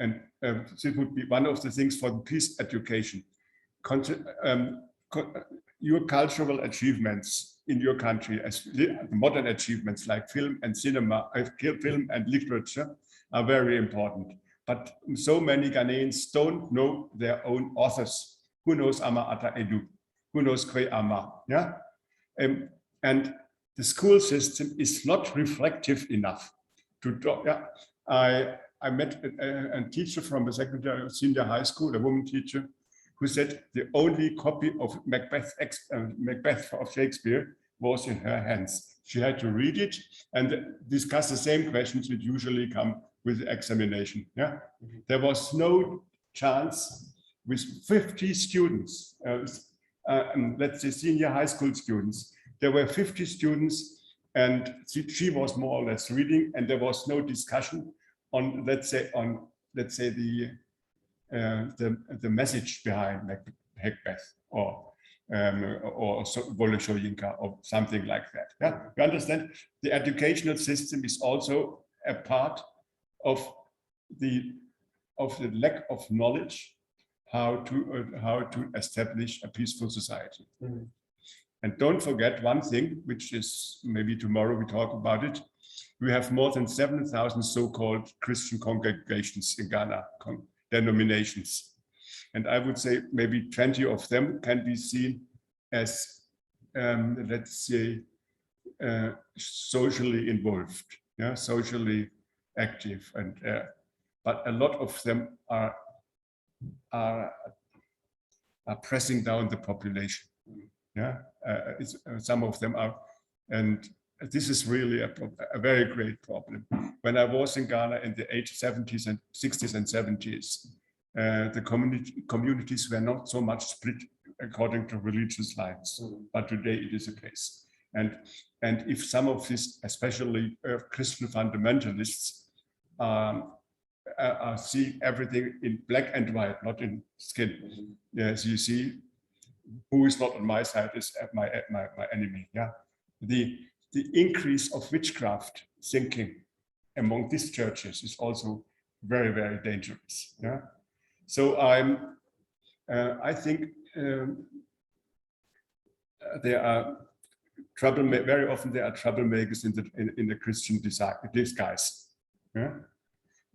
and this would be one of the things for the peace education. Your cultural achievements in your country, as modern achievements like film and cinema, film and literature, are very important. But so many Ghanaians don't know their own authors. Who knows Ama Ata Edu? Who knows Kwe Ama? Yeah, and the school system is not reflective enough to talk. Yeah, I met a teacher from a secondary senior high school, a woman teacher, who said the only copy of Macbeth of Shakespeare was in her hands. She had to read it and discuss the same questions which usually come with the examination. Yeah, there was no chance with 50 students, let's say senior high school students. There were 50 students, and she was more or less reading, and there was no discussion on, let's say, the message behind Macbeth or Wole Soyinka or something like that. Yeah, you understand? The educational system is also a part of the lack of knowledge how to establish a peaceful society. And don't forget one thing, which is maybe tomorrow we talk about it. We have more than 7,000 so-called Christian congregations in Ghana, denominations. And I would say maybe 20 of them can be seen as, let's say, socially involved, yeah, socially active. And but a lot of them are pressing down the population. Yeah, some of them are, and this is really a very great problem. When I was in Ghana in the 70s and 60s and 70s, the communities were not so much split according to religious lines, but today it is the case. And if some of these, especially Christian fundamentalists, are seeing everything in black and white, not in skin. Yes, you see, who is not on my side is my enemy. Yeah, the increase of witchcraft thinking among these churches is also very, very dangerous. Yeah, so I think there are very often there are troublemakers in the Christian disguise. Yeah,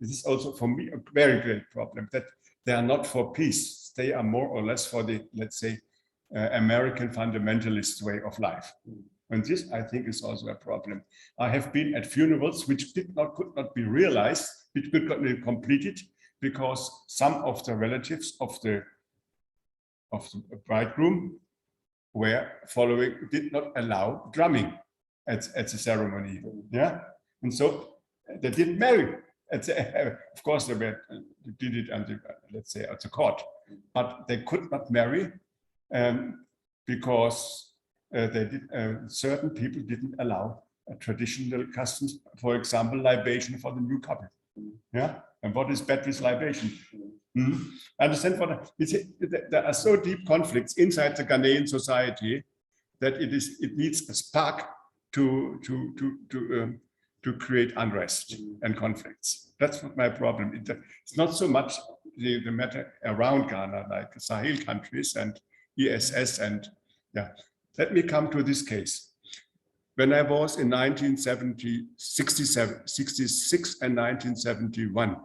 this is also for me a very great problem, that they are not for peace. They are more or less for the, let's say, American fundamentalist way of life. And this, I think, is also a problem. I have been at funerals which could not be realized, which could not be completed, because some of the relatives of the bridegroom did not allow drumming at the ceremony. Yeah, and so they didn't marry. Of course, they did it at let's say at the court, but they could not marry because certain people didn't allow traditional customs, for example, libation for the new couple. Yeah, and what is bad with libation? Understand what there are so deep conflicts inside the Ghanaian society that it needs a spark to to create unrest and conflicts. That's not my problem. It's not so much the matter around Ghana, like Sahel countries and ESS. And yeah, let me come to this case. When I was in 66 and 1971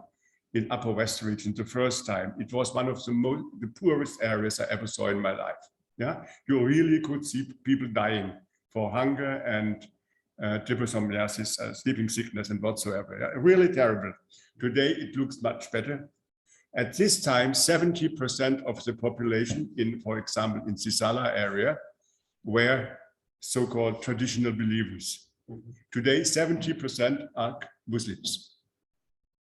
in Upper West region, the first time, it was one of the poorest areas I ever saw in my life. Yeah, you really could see people dying for hunger and trypanosomiasis, sleeping sickness and whatsoever. Yeah, really terrible. Today it looks much better. At this time, 70% of the population in, for example, in Sisala area, were so-called traditional believers. Today, 70% are Muslims.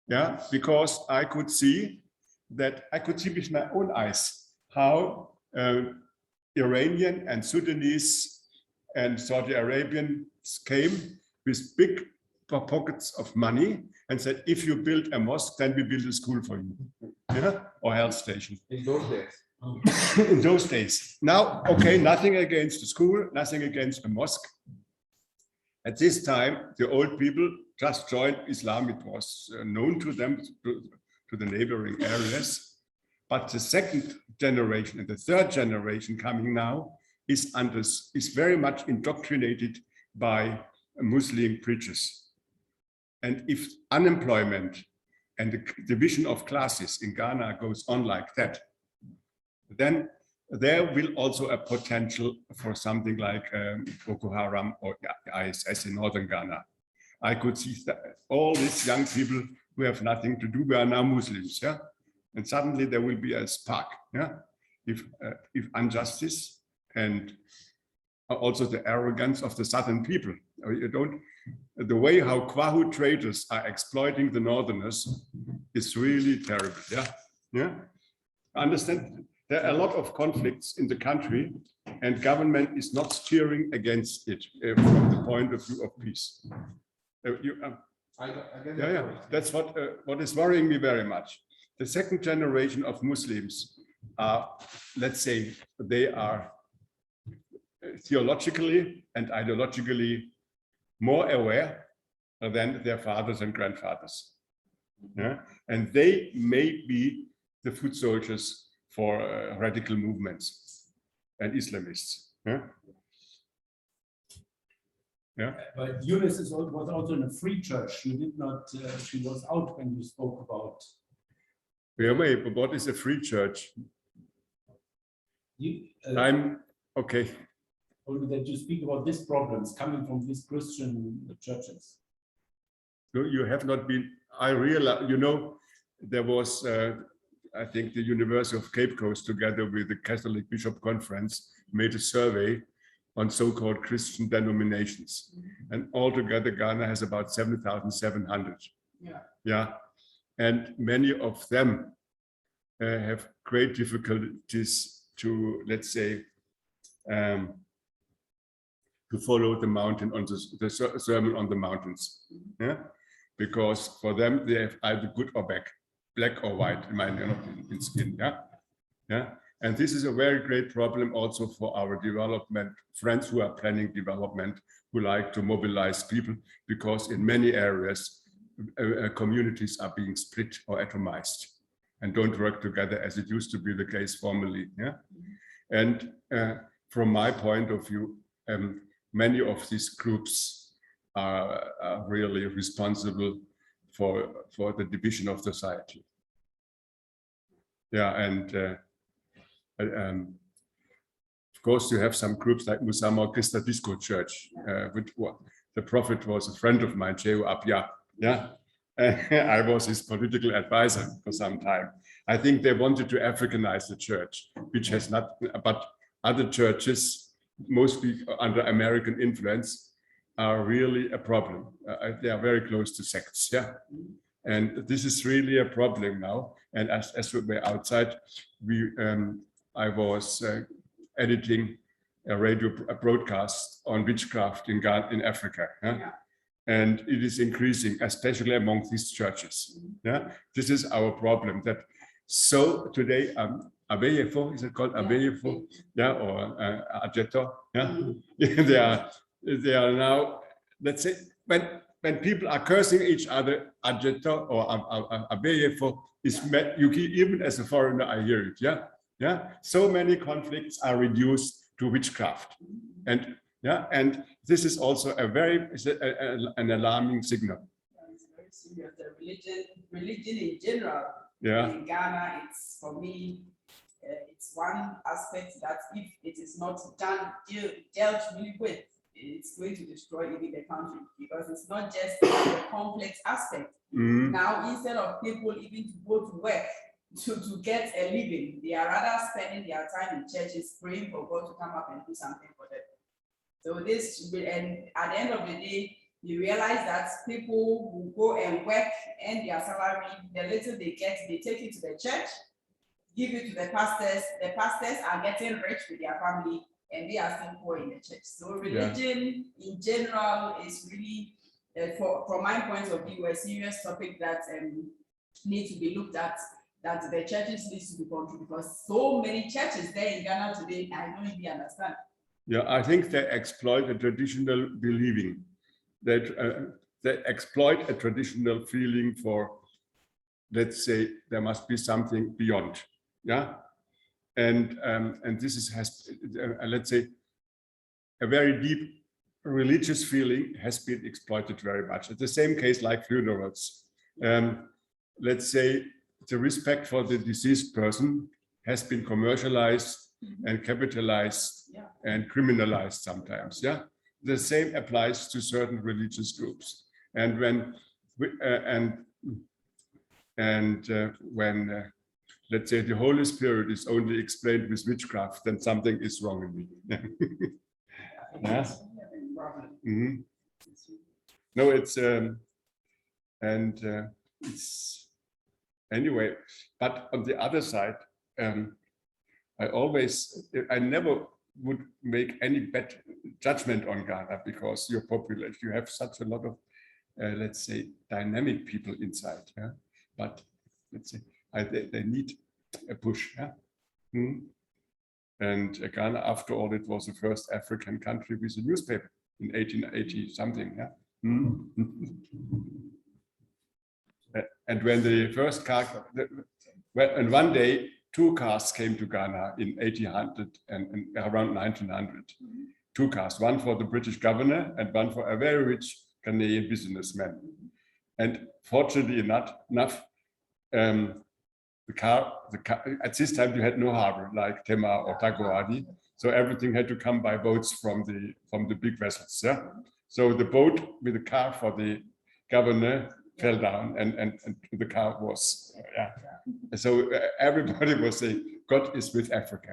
Yeah, because I could see with my own eyes how Iranian and Sudanese and Saudi Arabians came with big pockets of money and said, if you build a mosque, then we build a school for you, yeah, or health station. In those days. In those days. Now, okay, nothing against the school, nothing against the mosque. At this time, the old people just joined Islam. It was known to them, to the neighboring areas. But the second generation and the third generation coming now is very much indoctrinated by Muslim preachers. And if unemployment and the division of classes in Ghana goes on like that, then there will also a potential for something like Boko Haram or ISS in northern Ghana. I could see that all these young people who have nothing to do, we are now Muslims, yeah, and suddenly there will be a spark, yeah, if injustice and also the arrogance of the southern people. The way how Kwahu traders are exploiting the northerners is really terrible, yeah, yeah. Understand? There are a lot of conflicts in the country, and government is not steering against it from the point of view of peace. That's what is worrying me very much. The second generation of Muslims are, let's say, they are theologically and ideologically more aware than their fathers and grandfathers. Yeah? And they may be the foot soldiers for radical movements and Islamists. Yeah? Yeah. But Eunice was also in a free church. You did not, she was out when you spoke about. Yeah, but what is a free church? I'm okay. Only that you speak about these problems coming from these Christian churches. No, you have not been. I realize, you know, there was, I think, the University of Cape Coast, together with the Catholic Bishop Conference, made a survey on so-called Christian denominations, and altogether Ghana has about 7,700. Yeah. Yeah, and many of them have great difficulties to, let's say, to follow the mountain on the sermon on the mountains, yeah, because for them they have either good or bad, black or white, in skin, yeah, yeah. And this is a very great problem also for our development friends who are planning development, who like to mobilize people, because in many areas communities are being split or atomized and don't work together as it used to be the case formerly. Yeah, and from my point of view, many of these groups are really responsible for the division of society. Yeah, and of course you have some groups like Musama Christa Disco Church, which the prophet was a friend of mine, Jehu Apia. Yeah, I was his political advisor for some time. I think they wanted to Africanize the church, which has not, but other churches, mostly under American influence, are really a problem. They are very close to sects, yeah. And this is really a problem now. And as we were outside, I was editing a radio broadcast on witchcraft in Africa. Yeah? Yeah. And it is increasing, especially among these churches. Yeah, this is our problem. That so today, Abeyefo, is it called Abeyefo? Yeah, or Ajeto? Yeah, they are now. Let's say when when people are cursing each other, adjecto or abeyefo is met, you even as a foreigner, I hear it. Yeah, yeah. So many conflicts are reduced to witchcraft, and yeah, and this is also a very an alarming signal. It's very serious. The religion in general. Yeah. In Ghana, it's for me, it's one aspect that if it is not dealt really with, it's going to destroy even the country, because it's not just the complex aspect. Mm. Now, instead of people even to go to work to get a living, they are rather spending their time in churches praying for God to come up and do something for them. So this, and at the end of the day, you realize that people who go and work and their salary, the little they get, they take it to the church, give it to the pastors are getting rich with their family, and they are still poor in the church. So religion in general is really, from my point of view, a serious topic that needs to be looked at, that the churches need to be controlled, because so many churches there in Ghana today, I don't really understand. Yeah, I think they exploit a traditional believing, that they exploit a traditional feeling for, let's say, there must be something beyond. Yeah, and this has let's say a very deep religious feeling has been exploited very much. It's the same case like funerals. Let's say the respect for the deceased person has been commercialized and capitalized and criminalized sometimes. Yeah, the same applies to certain religious groups. And when when let's say the Holy Spirit is only explained with witchcraft, then something is wrong in me. Yeah. Mm-hmm. No, it's it's anyway. But on the other side, I never would make any bad judgment on Ghana, because your population, you have such a lot of let's say dynamic people inside. Yeah, but let's say they need a push. Yeah. Mm-hmm. And Ghana, after all, it was the first African country with a newspaper in 1880 something. Yeah. Mm-hmm. And when the first car, and one day 2 cars came to Ghana in 1800 and around 1900. 2 cars, one for the British governor and one for a very rich Ghanaian businessman. And fortunately enough, the car at this time you had no harbor like Tema or Takoradi, so everything had to come by boats from the big vessels. Yeah, so the boat with the car for the governor fell down, and the car was so everybody was saying God is with Africa.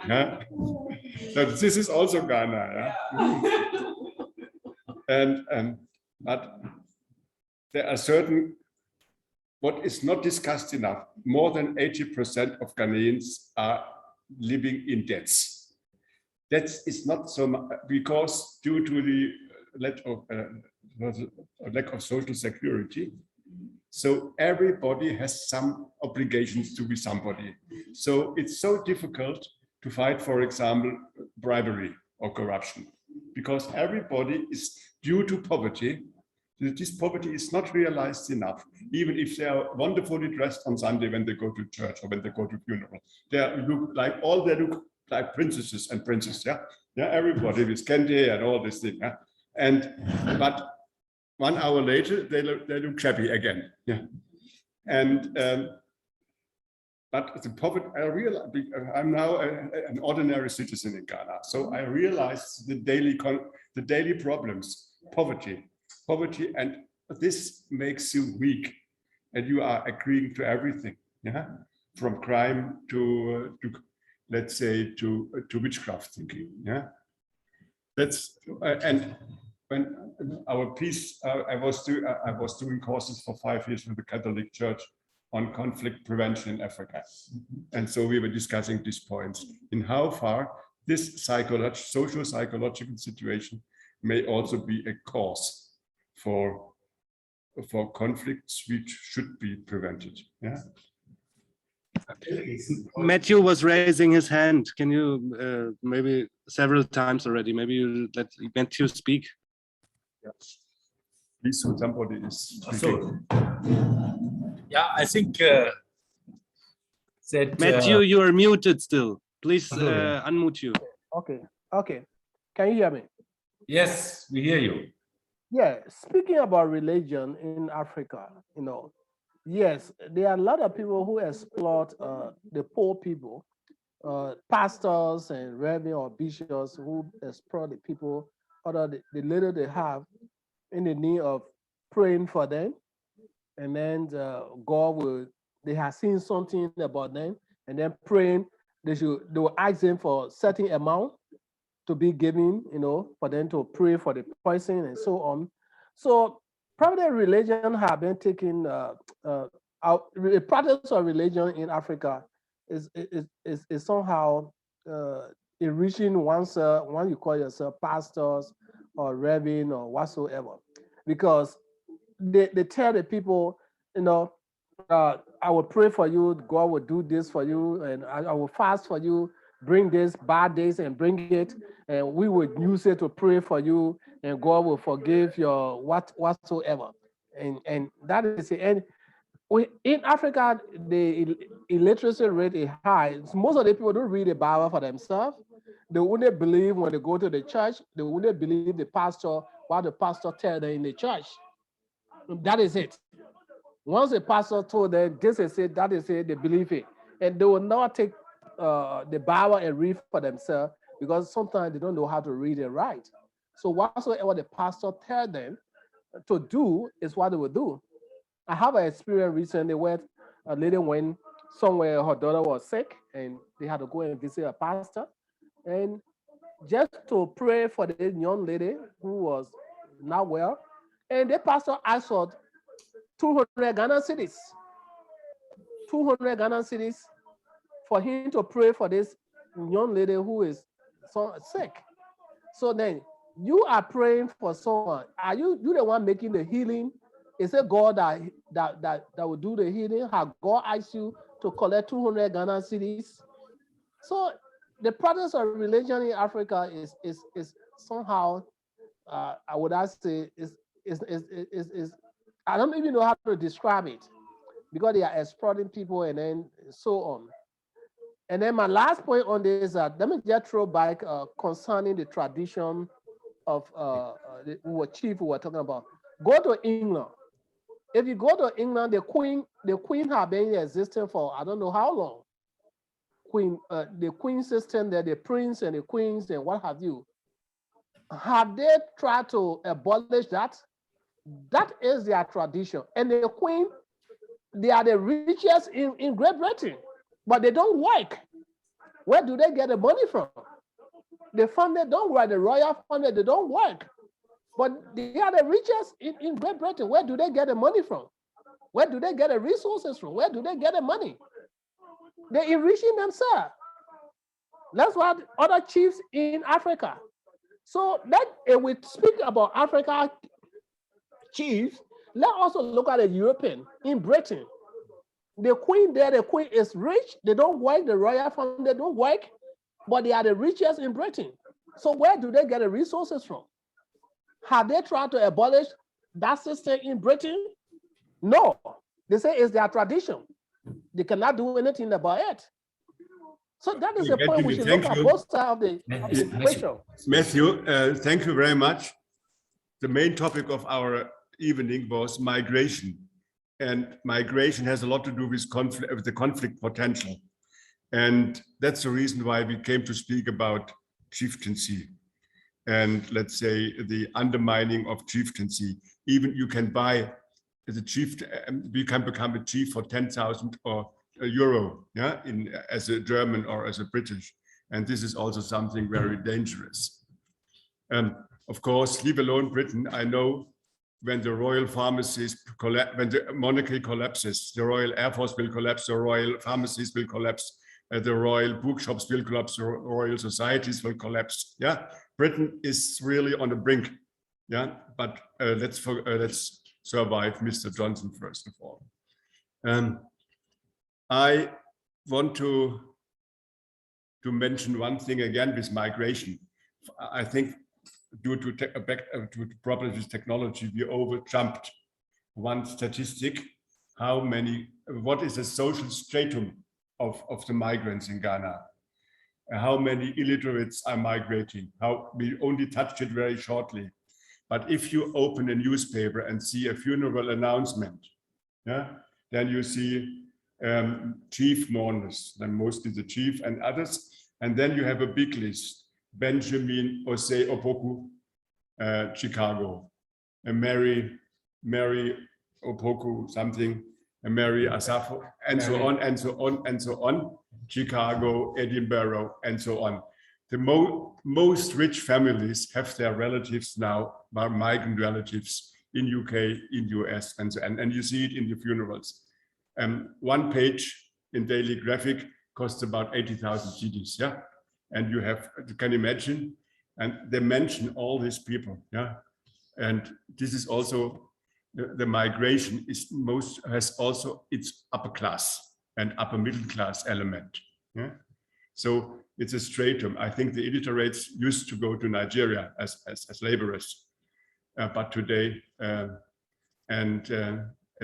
Yeah? So this is also Ghana. Yeah? And but there are certain, what is not discussed enough, more than 80% of Ghanaians are living in debts. That is not so much because due to the lack of social security. So everybody has some obligations to be somebody. So it's so difficult to fight, for example, bribery or corruption, because everybody is due to poverty. This poverty is not realized enough, even if they are wonderfully dressed on Sunday when they go to church or when they go to funeral. They look like princesses and princes. Yeah, yeah, everybody with candy and all this thing. Yeah? But 1 hour later they look shabby again. Yeah, and but the poverty, I'm now an ordinary citizen in Ghana, so I realize the daily problems, poverty, and this makes you weak, and you are agreeing to everything. Yeah, from crime to let's say to witchcraft thinking. Yeah, that's and when our peace, I was doing courses for 5 years with the Catholic Church on conflict prevention in Africa, and so we were discussing these points in how far this social psychological situation may also be a cause for conflicts which should be prevented. Yeah. Matthew was raising his hand. Can you maybe several times already? Maybe you let Matthew speak. Please, somebody is So, speaking. yeah, I think that Matthew, you are muted still. Please Sorry. unmute you. Okay, okay. Can you hear me? yes, we hear you. Yeah, speaking about religion in Africa, you know, yes, there are a lot of people who exploit the poor people, pastors and reverend or bishops who exploit the people, or the little they have in the need of praying for them. And then God will, they have seen something about them, and then praying, they will ask them for certain amount to be given, you know, for them to pray for the person and so on. So probably religion have been taken out. The practice of religion in Africa is somehow enriching oneself when you call yourself pastors or reverend or whatsoever, because they tell the people, you know, I will pray for you, God will do this for you, and I will fast for you, bring this bad days and bring it, and we will use it to pray for you, and God will forgive your whatsoever. And that is it. And in Africa, the illiteracy rate is high. Most of the people don't read the Bible for themselves. They wouldn't believe when they go to the church. They wouldn't believe the pastor, what the pastor tells them in the church. That is it. Once the pastor told them this is it, that is it, they believe it. And they will not take the Bible and read for themselves, because sometimes they don't know how to read and write. So whatsoever the pastor tells them to do is what they will do. I have an experience recently where a lady went somewhere, her daughter was sick, and they had to go and visit a pastor. And just to pray for the young lady who was not well, and the pastor asked for 200 Ghana cedis. 200 Ghana cedis for him to pray for this young lady who is so sick. So then you are praying for someone. Are you the one making the healing? Is it God that will do the healing? Have God asked you to collect 200 Ghana cedis? So the practice of religion in Africa is somehow, I would say, is I don't even know how to describe it, because they are exploiting people and then so on. And then my last point on this, let me just throw back concerning the tradition of the chief we were talking about. Go to England. If you go to England, the queen have been existing for I don't know how long. The queen system there, the prince and the queens and what have you. Have they tried to abolish that? That is their tradition. And the queen, they are the richest in Great Britain, but they don't work. Where do they get the money from? The family don't work, the royal family, they don't work. But they are the richest in Great Britain. Where do they get the money from? Where do they get the resources from? Where do they get the money? They're enriching themselves. That's what other chiefs in Africa. So that if we speak about Africa chiefs, let's also look at the European in Britain. The queen there, the queen is rich. They don't work. The royal family, they don't work, but they are the richest in Britain. So where do they get the resources from? Have they tried to abolish that system in Britain? No. They say it's their tradition. They cannot do anything about it. So that is the point we should look at both sides of the equation. Matthew, thank you very much. The main topic of our evening was migration. And migration has a lot to do with conflict, with the conflict potential. And that's the reason why we came to speak about chieftaincy and, let's say, the undermining of chieftaincy. Even you can buy as a chief, you can become a chief for 10,000 or euro, yeah, as a German or as a British. And this is also something very dangerous. And of course, leave alone Britain, I know when the royal pharmacies collapse, when the monarchy collapses, the Royal Air Force will collapse, the royal pharmacies will collapse, the royal bookshops will collapse, the royal societies will collapse. Yeah, Britain is really on the brink. Yeah, but let's survive Mr. Johnson first of all. I want to mention one thing again with migration. I think due to problems with technology, we overjumped one statistic. What is the social stratum of the migrants in Ghana? How many illiterates are migrating? We only touched it very shortly. But if you open a newspaper and see a funeral announcement, yeah, then you see chief mourners, then mostly the chief and others. And then you have a big list: Benjamin Osei Opoku, Chicago, Mary Opoku something, Mary Asafo, and so on, and so on, and so on, Chicago, Edinburgh, and so on. The most rich families have their relatives now, migrant relatives in UK, in US, and so on. And you see it in the funerals. One page in Daily Graphic costs about 80,000 CDs, yeah? And you can imagine, and they mention all these people, yeah? And this is also, the migration has also its upper class and upper middle class element, yeah? So it's a stratum. I think the illiterates used to go to Nigeria as laborers, but today,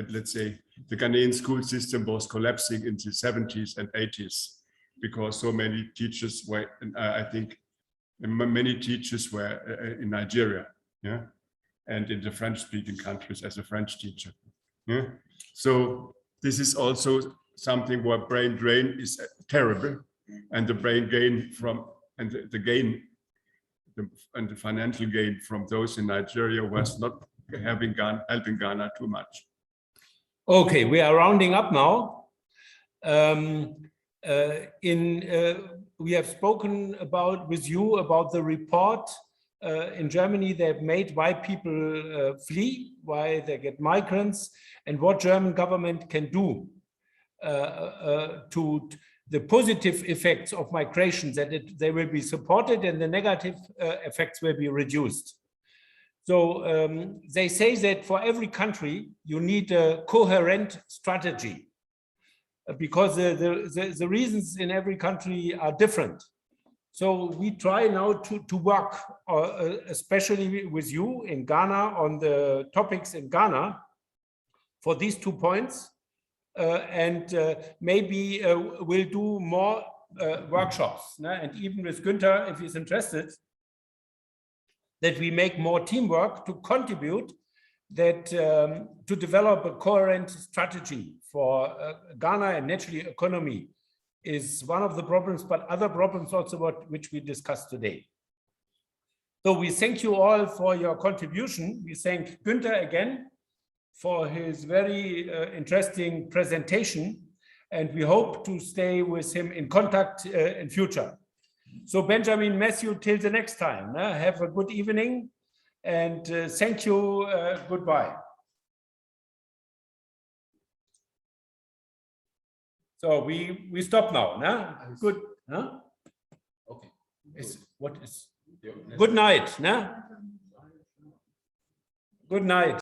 let's say, the Ghanaian school system was collapsing in the 70s and 80s because so many teachers were, I think, many teachers were in Nigeria, yeah, and in the French-speaking countries as a French teacher, yeah. So this is also something where brain drain is terrible, and the brain gain and the financial gain from those in Nigeria was not helping Ghana too much. Okay, we are rounding up now. We have spoken with you about the report in Germany they've made, why people flee, why they get migrants, and what German government can do to the positive effects of migration, that they will be supported and the negative effects will be reduced. So they say that for every country, you need a coherent strategy because the reasons in every country are different. So we try now to work, especially with you in Ghana, on the topics in Ghana for these 2 points. Maybe we'll do more workshops, and even with Günther, if he's interested, that we make more teamwork to contribute that to develop a coherent strategy for Ghana, and naturally economy is one of the problems, but other problems also which we discussed today. So we thank you all for your contribution. We thank Günther again for his very interesting presentation, and we hope to stay with him in contact in future. So Benjamin, Matthew, till the next time. Have a good evening, and thank you. Goodbye. So we stop now. Nah? Good. Huh? Okay. What is? Good night. Nah? Good night.